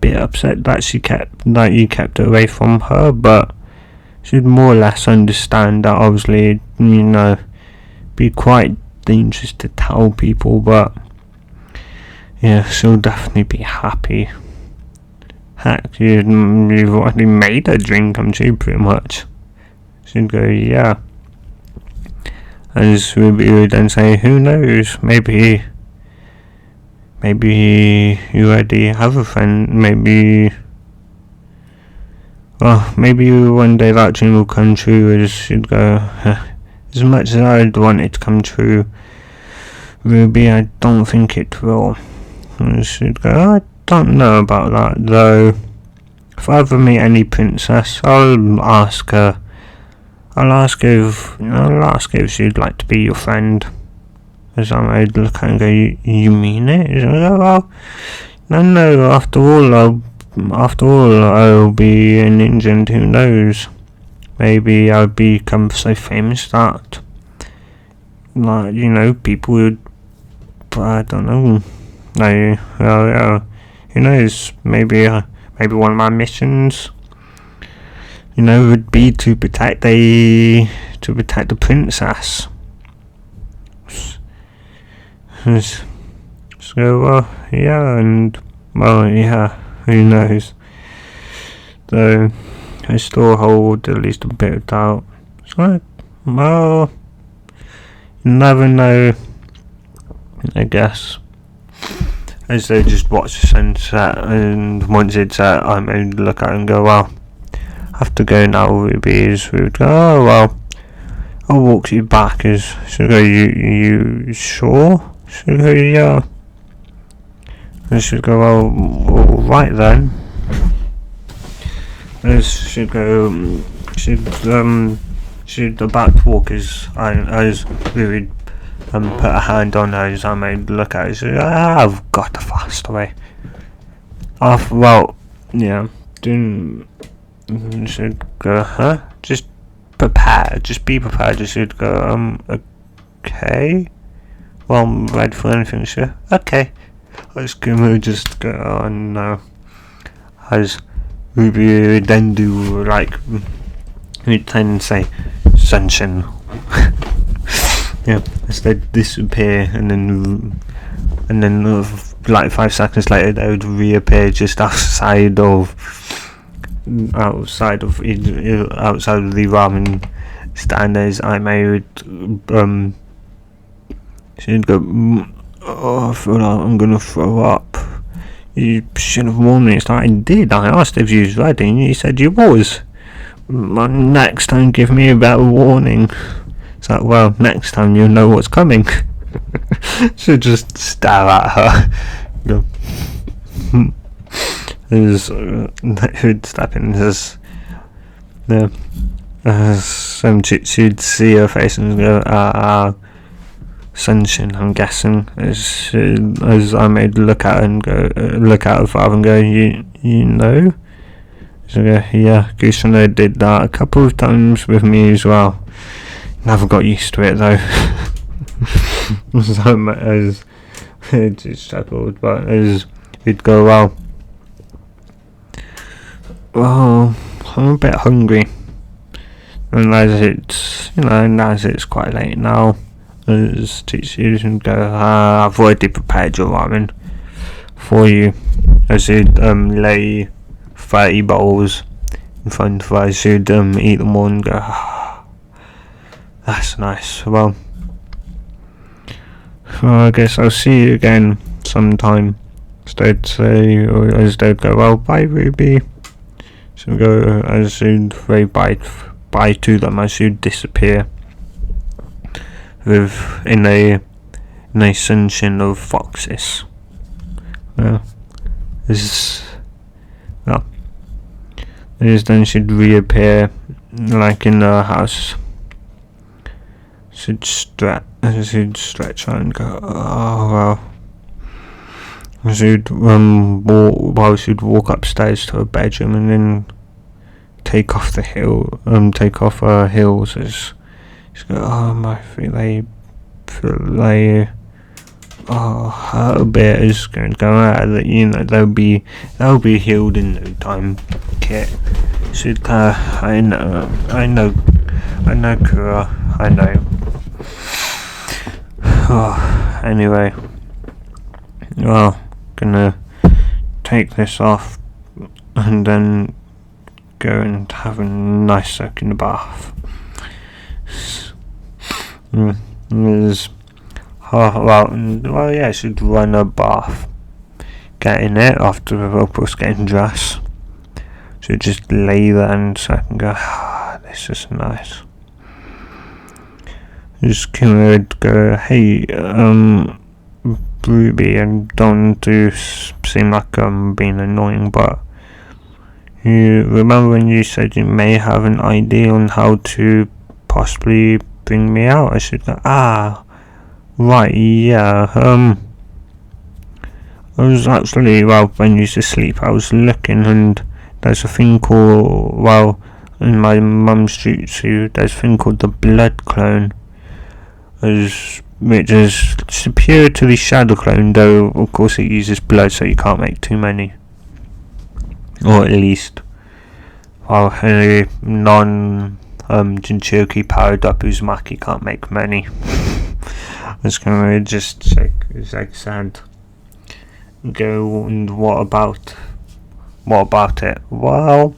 bit upset that you kept it away from her, but she'd more or less understand that, obviously, you know, be quite dangerous to tell people, but yeah, she'll definitely be happy. Heck, you've already made a dream come true, pretty much. She'd go, yeah. As Ruby would then say, who knows, maybe you already have a friend, maybe one day that dream will come true. As she'd go, as much as I'd want it to come true, Ruby, I don't think it will. And she'd go, I don't know about that, though. If I ever meet any princess, I'll ask her if she'd like to be your friend. As I would look at her and go, you mean it? She'd go, well, no, after all, I'll be an ninja, and who knows? Maybe I'll become so famous that, like, you know, people would, I don't know, who knows, maybe one of my missions, you know, would be to protect the princess. So, who knows? Though, I still hold at least a bit of doubt. So, well, you never know, I guess. As they just watch the sunset, and once it's set, I may look at it and go, well, I have to go now, Ruby. As we would go, oh, well, I'll walk you back. As she'll go, you sure? She'll go, yeah. And she'll go, well, alright then. As she'd go, she'd about to walk as we would put a hand on her as I may look at her. She'd go, I've got a faster way. She'd go, huh? Just be prepared. She'd go, okay. Well, I'm ready for anything, sure. Okay. I was gonna just go, oh no. As Ruby would then do, like, we'd then say, sunshine. Yeah, as they'd disappear, and then like 5 seconds later, they would reappear just outside of the ramen stand. As I would, she'd go, oh, I feel like I'm gonna throw up. You should have warned me. It's like, I did. I asked if you was ready, and you said you was. Next time, give me a better warning. It's like, well, next time you'll know what's coming. She'd just stare at her. Go. Who'd step in? She'd see her face and go, sunshine, I'm guessing. As I made look at her and go, look at her father and go, you know? So go, yeah, Gusano did that a couple of times with me as well. Never got used to it though. So as it just chuckled, but as it'd go, well, I'm a bit hungry, and as it's quite late now, as teachers and go, I've already prepared your ramen for you. As he'd lay 30 bowls in front of us, she'd eat them all and go, that's nice. Well, I guess I'll see you again sometime. As they'd go, well, bye, Ruby. So go, as soon they bye to them, as you'd disappear in a sunshine of foxes. Then she'd reappear like in her house. She'd stretch out and go, oh well. She'd she'd walk upstairs to her bedroom and then take off her heels as she'd go, oh my feet, they hurt a bit. Is going to go out that, they'll be healed in no time. Kit, she'd I know, Kura, I know. Oh, anyway, well, gonna take this off and then go and have a nice soak in the bath. She'd run a bath, get in it after of course getting dressed. She'd just lay there and so I can go, this is nice. Just would go, hey, Ruby, I don't want to seem like I'm being annoying, but you remember when you said you may have an idea on how to possibly bring me out? I should go, right, yeah, I was actually, when you used to sleep, I was looking and there's a thing called, in my mum's jutsu, there's a thing called the blood clone, which is superior to the shadow clone, though of course it uses blood so you can't make too many. Or at least, a non-Jinchuriki powered up Uzumaki can't make many. I was going to just check, as I said, go, and what about it? Well,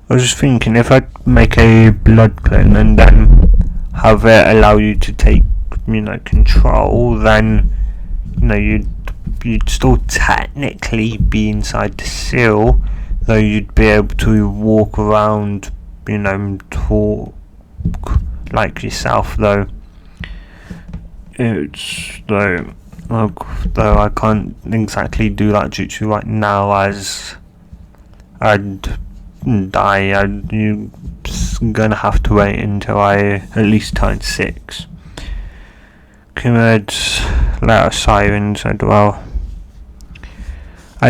I was just thinking, if I make a blood clone and then have it allow you to take, control, then, you'd still technically be inside the seal, though you'd be able to walk around, talk like yourself, though. Though I can't exactly do that jutsu right now, as I'd die. You're gonna have to wait until I at least turn 6. Kumud let out a sigh and said, at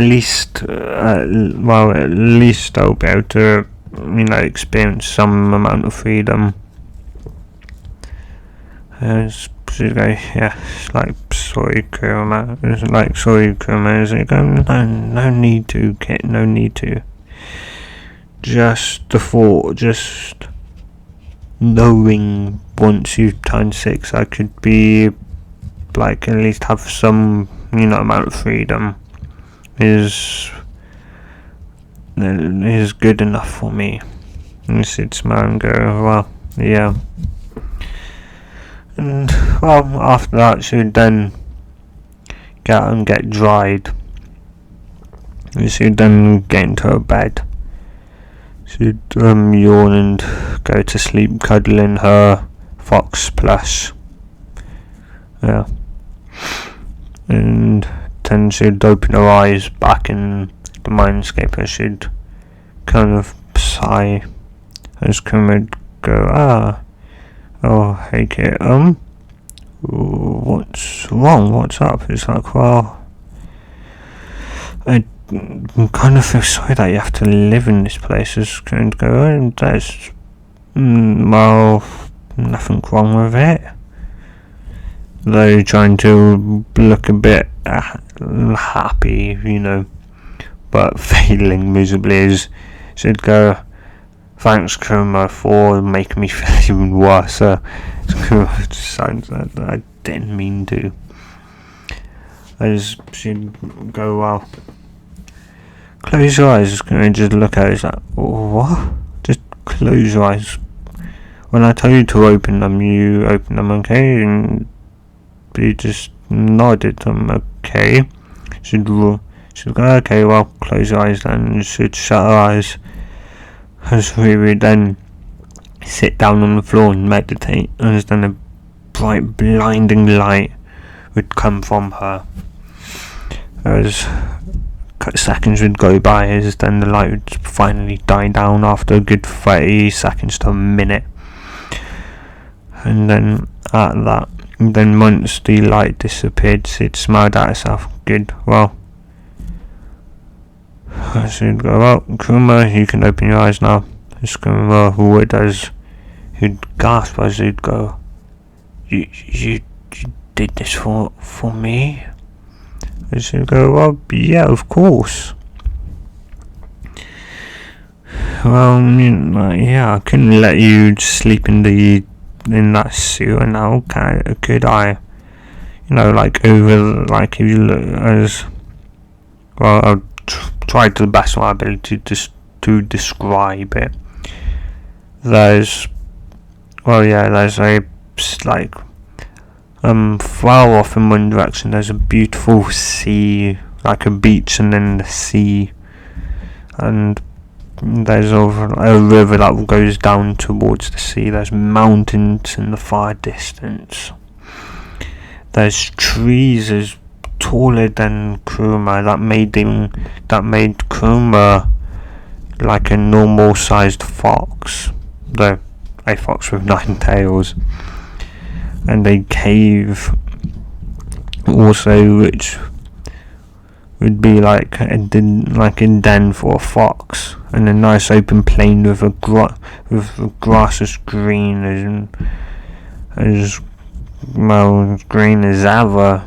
least I'll be able to, experience some amount of freedom. She's going, it's like, sorry, Kurama. Is it going, no need to, Kit, no need to. Just the thought, just knowing once you've turned 6, I could be, at least have some, amount of freedom is good enough for me. And she'd smile and go, yeah. And, after that, she would then get out and get dried. She would then get into her bed. She'd yawn and go to sleep, cuddling her fox plush. Yeah. And then she'd open her eyes back in the mindscape, and she'd kind of sigh. As Kermit go, oh, hey Kit, what's wrong? What's up? It's like, I kind of feel sorry that you have to live in this place. It's going to go, and there's, nothing wrong with it. Though trying to look a bit happy, but failing miserably, as she'd go, thanks, Kuma, for making me feel even worse. Sounds like I didn't mean to. As she'd go, close your eyes, and just look at it, it's like, what? Just close your eyes. When I tell you to open them, you open them, okay? And you just nodded them, okay? she'd go, okay, well, close your eyes then. And she'd shut her eyes. As we would then sit down on the floor and meditate, and then a bright, blinding light would come from her. As seconds would go by, as then the light would finally die down after a good 30 seconds to a minute. And then at that, then once the light disappeared, she'd smiled at herself. Good, well. She'd go, well, Kuma, you can open your eyes now. Just go, what does? He'd gasp as he'd go, you did this for me? And she'd go, well, yeah, of course. Well, yeah, I couldn't let you sleep in that sewer now, could I? Like if you look as well, I'll try to the best of my ability to describe it. There's a far off in one direction there's a beautiful sea, like a beach, and then the sea, and there's a river that goes down towards the sea. There's mountains in the far distance. There's trees as taller than Kuruma that made Kuruma like a normal sized fox, though a fox with 9 tails. And a cave also, which would be like a den for a fox, and a nice open plain with the grass as green as green as ever.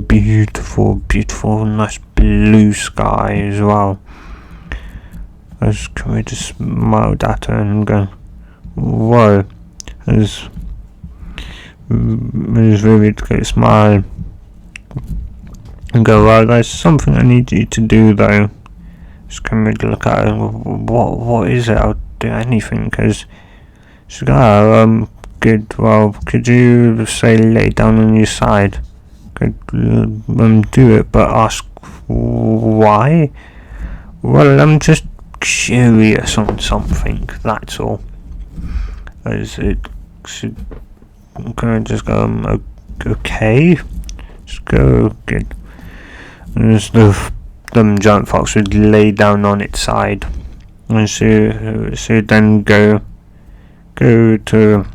Beautiful, nice blue sky as well. As we just smiled at her and go, whoa, as really to smile and go, well, there's something I need you to do though. Just come and look at her. What is it? I'll do anything. Cause she's go, good. Well, could you say lay down on your side? Could do it, but ask why? Well, I'm just curious on something. That's all. As it should. Can I just go? Okay. Just go. Good. And the giant fox would lay down on its side, and she would then go to.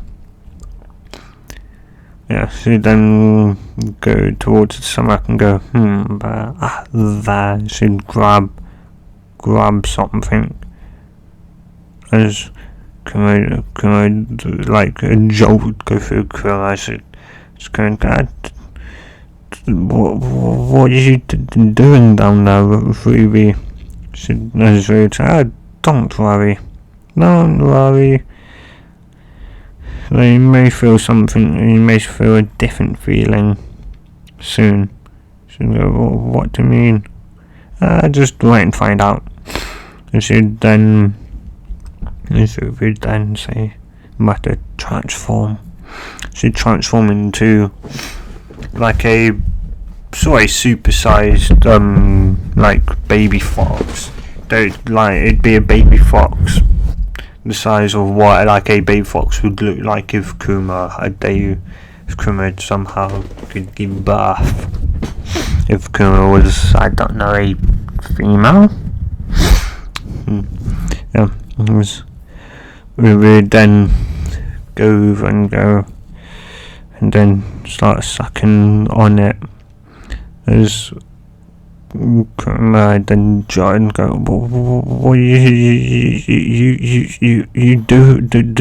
Yeah, she would then go towards the stomach and go, there. She'd grab something. As can I like a jolt go through Kuruma? I said, just going, what are you doing down there, Ruby? She said, don't worry. You may feel something, you may feel a different feeling soon. She'd go, what do you mean? Just wait and find out. And she would then say, matter transform. She'd transform into like a sort of supersized like baby fox. It'd be a baby fox the size of what like a baby fox would look like if Kuruma had somehow could give birth. If Kuruma was, I don't know, a female. Yeah, it was. We would then go and then start sucking on it. As Kuruma then try and go, what are you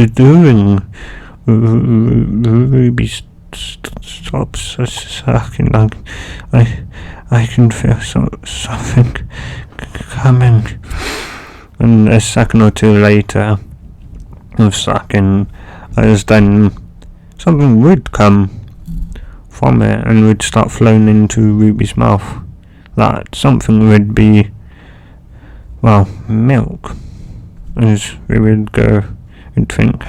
doing? Ruby, stop sucking. I can feel something coming. And a second or two later of sucking, as then something would come from it and would start flowing into Ruby's mouth. That something would be, well, milk. As we would go and think,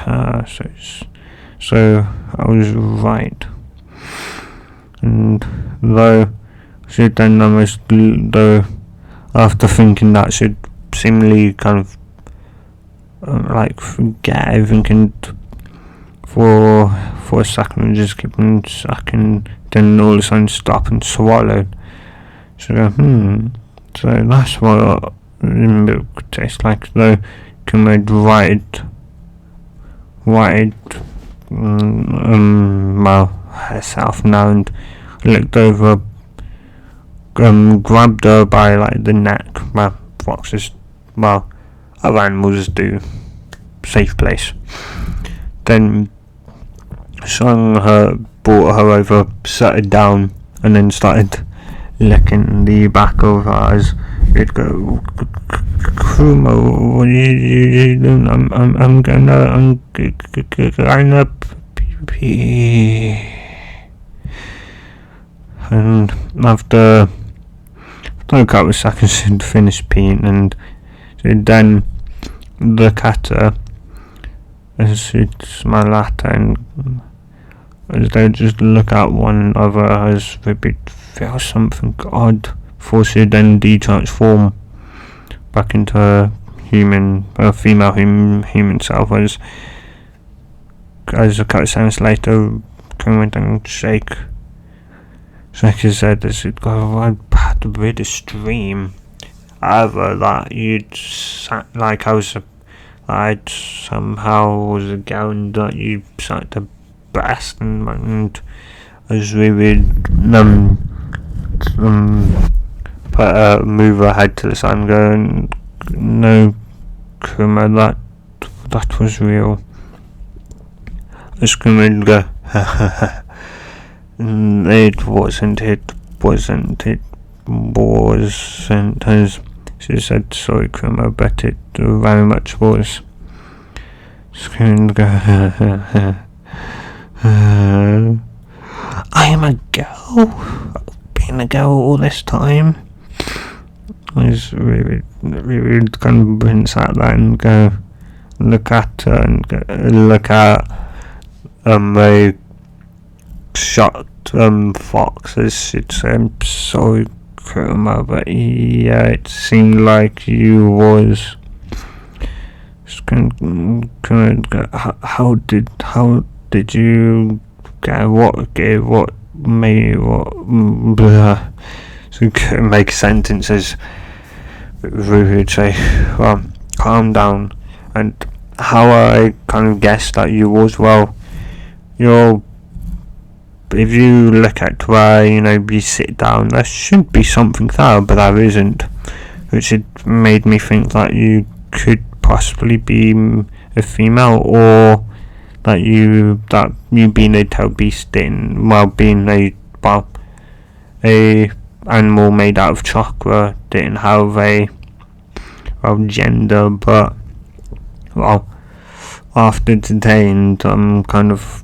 so I was right. And though So then though, after thinking that, should seemingly kind of forget everything and for a second and just keep on sucking, then all of a sudden stop and swallow. So so that's what milk tastes like. Though Kumud righted herself now and looked over, grabbed her by the neck. Foxes, other animals do. Safe place. Then brought her over, sat her down, and then started licking the back of her eyes. He'd go, Kuma, what are you doing? I'm gonna pee. And after a couple of seconds, she'd finished peeing, and she'd then look at her, and she'd smile at her, and as they just look at one another as they feel something odd, before she then de-transform back into her female human self. As a couple of seconds later, went and shake his head as he'd go, I'd had a bit of stream. However, that I'd somehow was a girl and that you sat the best, and as we would move her head to the side and go, no, Kuma, that was real. As Kuma would go, it wasn't as she said, sorry Kuma, but it very much was. Kuma would go, I am a girl. Been a girl all this time. I was really convinced at that and go look at her and look at a shocked fox as she'd say, I'm sorry Kuma, but yeah, it seemed like you was. How did you get what made what blah. So you couldn't make sentences. Ruby would say, well, calm down. And how I kind of guessed that you was, well, if you look at where, you sit down, there should be something there, but there isn't, which had made me think that you could possibly be a female, or that you being a tail beast being a animal made out of chocolate didn't have a gender. But after today and I'm kind of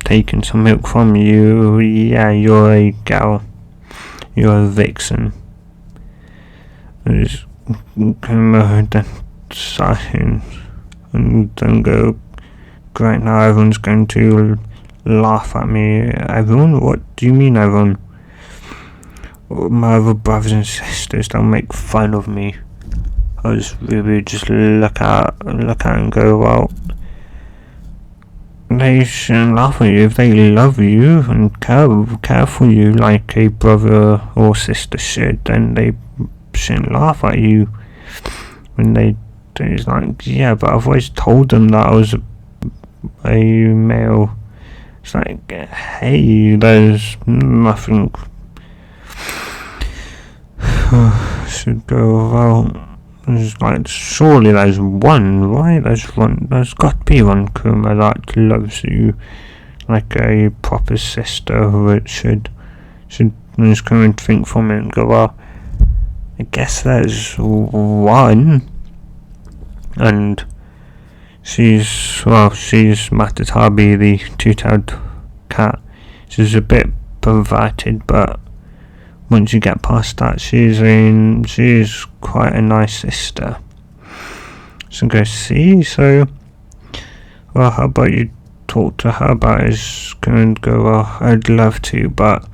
taking some milk from you, yeah, you're a girl, you're a vixen. Just silence and then go, great, now everyone's going to laugh at me. Everyone? What do you mean everyone? My other brothers and sisters, they'll make fun of me. I was really just look at and go, well, they shouldn't laugh at you if they love you and care for you like a brother or sister should. Then they shouldn't laugh at you when it's like, yeah, but I've always told them that I was a male. It's like, hey, there's nothing should go well. It's like, surely there's one, right? There's got to be one Kuma that loves you like a proper sister, which should just come and think from it and go, well, I guess there's one. And she's Matatabi, the two-tailed cat. She's a bit perverted, but once you get past that, she's quite a nice sister. So go see. So, well, how about you talk to her about it? Go and go, well, I'd love to, but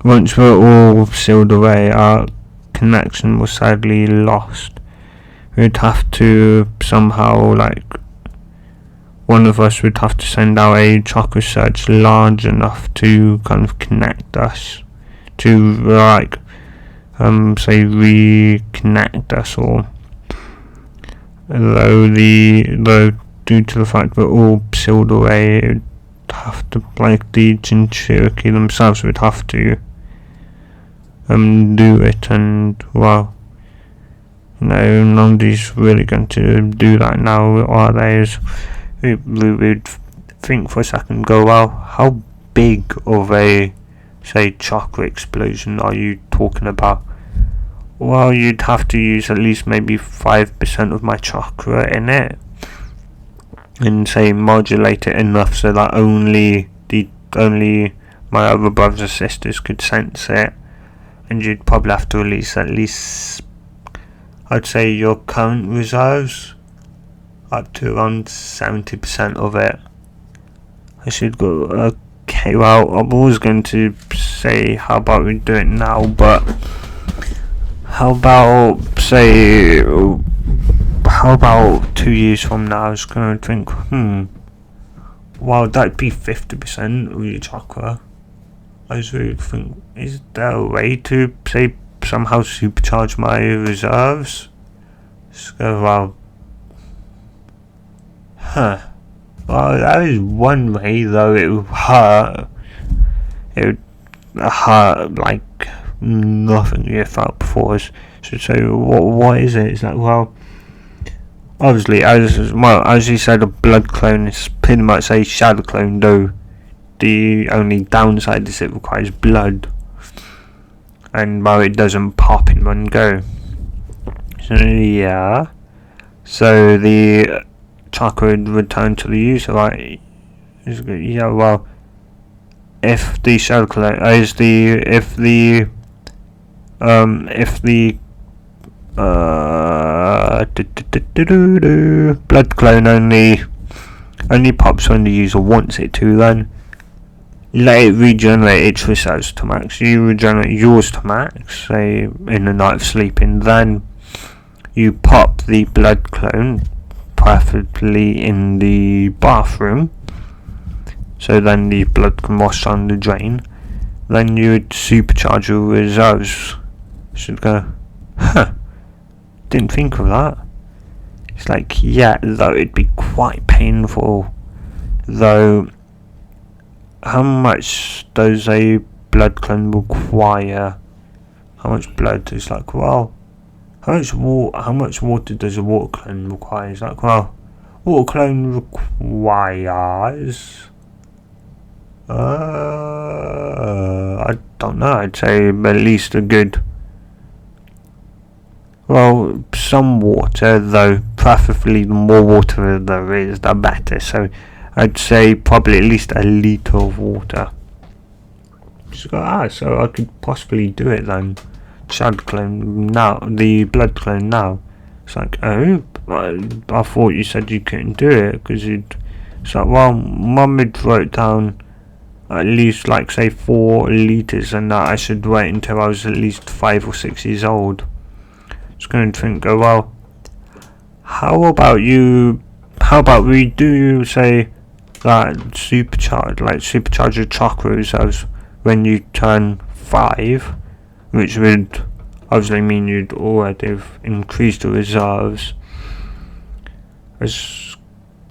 once we're all sealed away, our connection was sadly lost. We'd have to somehow, like, one of us would have to send out a chakra surge large enough to kind of connect us, to, like, say reconnect us all. Though due to the fact we're all sealed away, it would have to, like, the Jinchuriki themselves would have to do it, and well, nobody's really going to do that now, are they? We would think for a second, go, well, how big of a, say, chakra explosion are you talking about? Well, you'd have to use at least maybe 5% of my chakra in it, and say modulate it enough so that only my other brothers and sisters could sense it, and you'd probably have to release at least, I'd say, your current reserves up to around 70% of it. I should go, okay, well, I was going to say how about we do it now, but how about 2 years from now? I was going to think, well, that'd be 50% of your chakra. I was really think, is there a way to, say, somehow supercharge my reserves? So, well, well, that is one way, though. It would hurt. It would hurt like nothing you felt before. So what is it? It's like, well, obviously, as you said, a blood clone is pretty much a shadow clone, though the only downside is it requires blood, and well, it doesn't pop in one go. So yeah, so the chakra would return to the user, right? Yeah, well, if the shadow clone if the blood clone only pops when the user wants it to, then let it regenerate its reserves to max. You regenerate yours to max, say in the night of sleeping, then you pop the blood clone, preferably in the bathroom, so then the blood can wash down the drain. Then you would supercharge your reserves. Should go, didn't think of that. It's like, yeah, though it'd be quite painful. Though, how much does a blood clone require? How much blood? It's like, well, how much water does a water clone require? It's like, well, water clone requires, I don't know, I'd say at least a good, well, some water, though preferably the more water there is, the better. So I'd say probably at least a litre of water. Just go, so I could possibly do it then. Shadow clone now, the blood clone now. It's like, oh, I thought you said you couldn't do it because you'd. It's like, well, Mum had wrote down at least, like, say 4 litres, and that I should wait until I was at least 5 or 6 years old. Just going to think, well, how about we do, say, that supercharge your chakra reserves when you turn 5, which would obviously mean you'd already have increased the reserves. As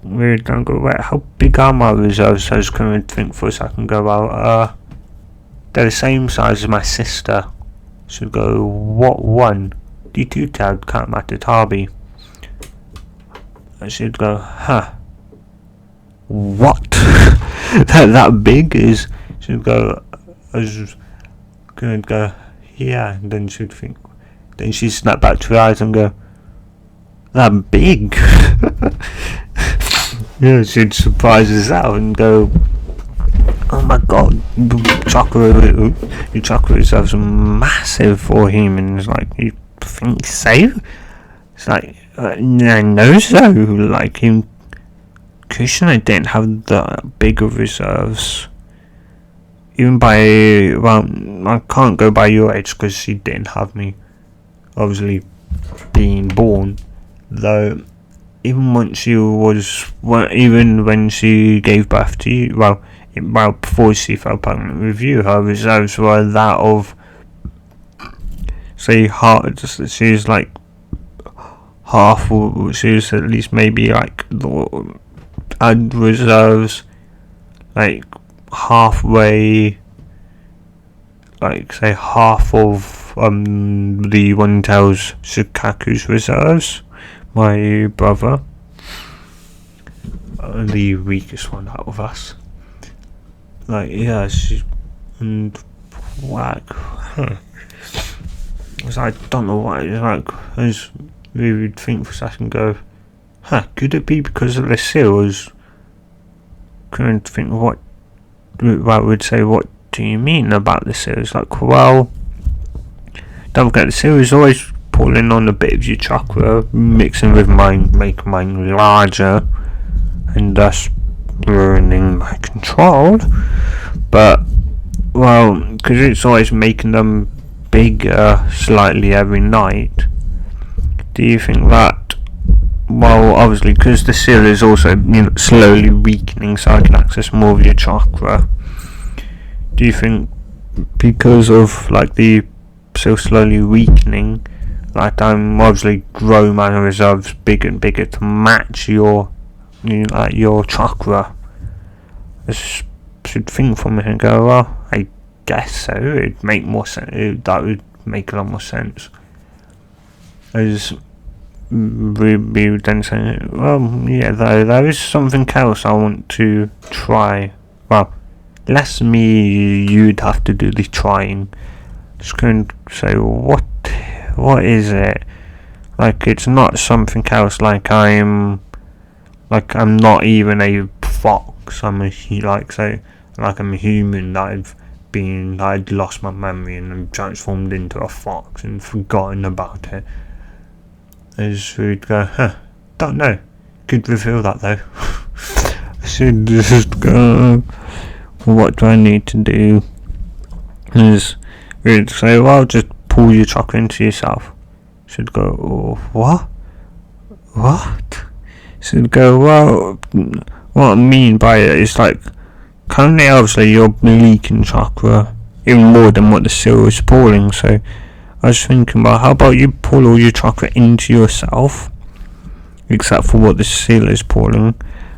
we're going to go, wait, how big are my reserves? I was going to think for a second, go, well, they're the same size as my sister. Should go, what one? Die Tutad Kat Matatabi. I should go, what? that big is. Should go, I was going to go, yeah, and then she'd think, then she'd snap back to her eyes and go, that big? Yeah, she'd surprise herself and go, oh my god, your chakra reserves are massive for humans. Like, you think so? It's like, no, so, like, Krishna didn't have that big of reserves. even by, well, I can't go by your age because she didn't have me, obviously, being born, though. Even once she was, well, even when she gave birth to you, well, before she fell pregnant with you, her reserves were that of, say, she's like half, she was at least maybe like and reserves like halfway, like say half of the one tells Shikaku's reserves. My brother, the weakest one out of us. Like, yeah, she, and like, I don't know why. Like, I just really would think for a second, and go, could it be because of the seals? Couldn't think of what I would say. What do you mean about the seals? Like, well, don't forget the seals always pulling on a bit of your chakra, mixing with mine, making mine larger, and thus ruining my control. But, well, because it's always making them bigger slightly every night, do you think that, well, obviously, because the seal is also, slowly weakening, so I can access more of your chakra, do you think because of, like, the seal slowly weakening, like, I'm obviously growing my reserves bigger and bigger to match your, your chakra? I should think from it and go, well, I guess so. It'd make more sense. That would make a lot more sense. As we would then say, well, yeah, though there is something else I want to try. Well, less me. You'd have to do the trying. Just going to say, what is it? Like, it's not something else. Like I'm not even a fox. I'm a I'm a human that I'd lost my memory and I'm transformed into a fox and forgotten about it. As we'd go, don't know. Could reveal that though. I should just go, what do I need to do? Is we'd say, well, just pull your chakra into yourself. Should go, what? Should go, well, what I mean by it is, like, currently obviously you're leaking chakra even more than what the seal is pulling, so I was thinking about, how about you pull all your chakra into yourself, except for what the seal is pulling,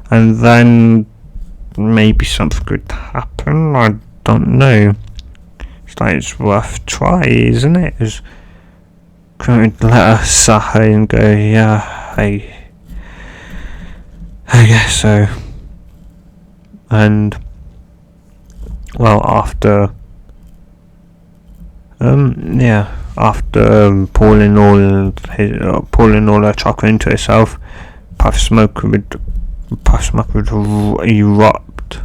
and then maybe something could happen. I don't know. It's worth a try, isn't it? Just let her sigh and go, yeah, I guess so. And, well, after pulling all her chakra into herself, puff smoke would erupt.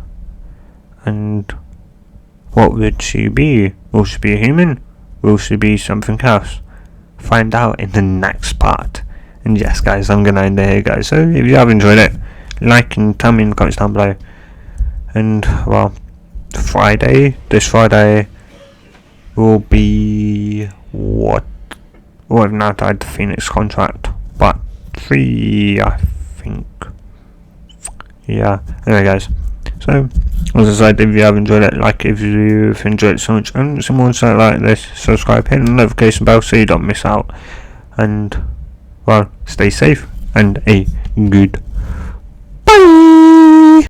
And what would she be? Will she be a human? Will she be something else? Find out in the next part. And yes, guys, I'm gonna end it here, guys. So if you have enjoyed it, like and tell me in the comments down below. And, well, this Friday will be what? Oh, I've now died the Phoenix contract, but 3, I think. Yeah. Anyway, guys. So, as I said, if you have enjoyed it, like if you've enjoyed it so much, and some more stuff like this, subscribe, hit the notification bell so you don't miss out. And, well, stay safe and a good bye.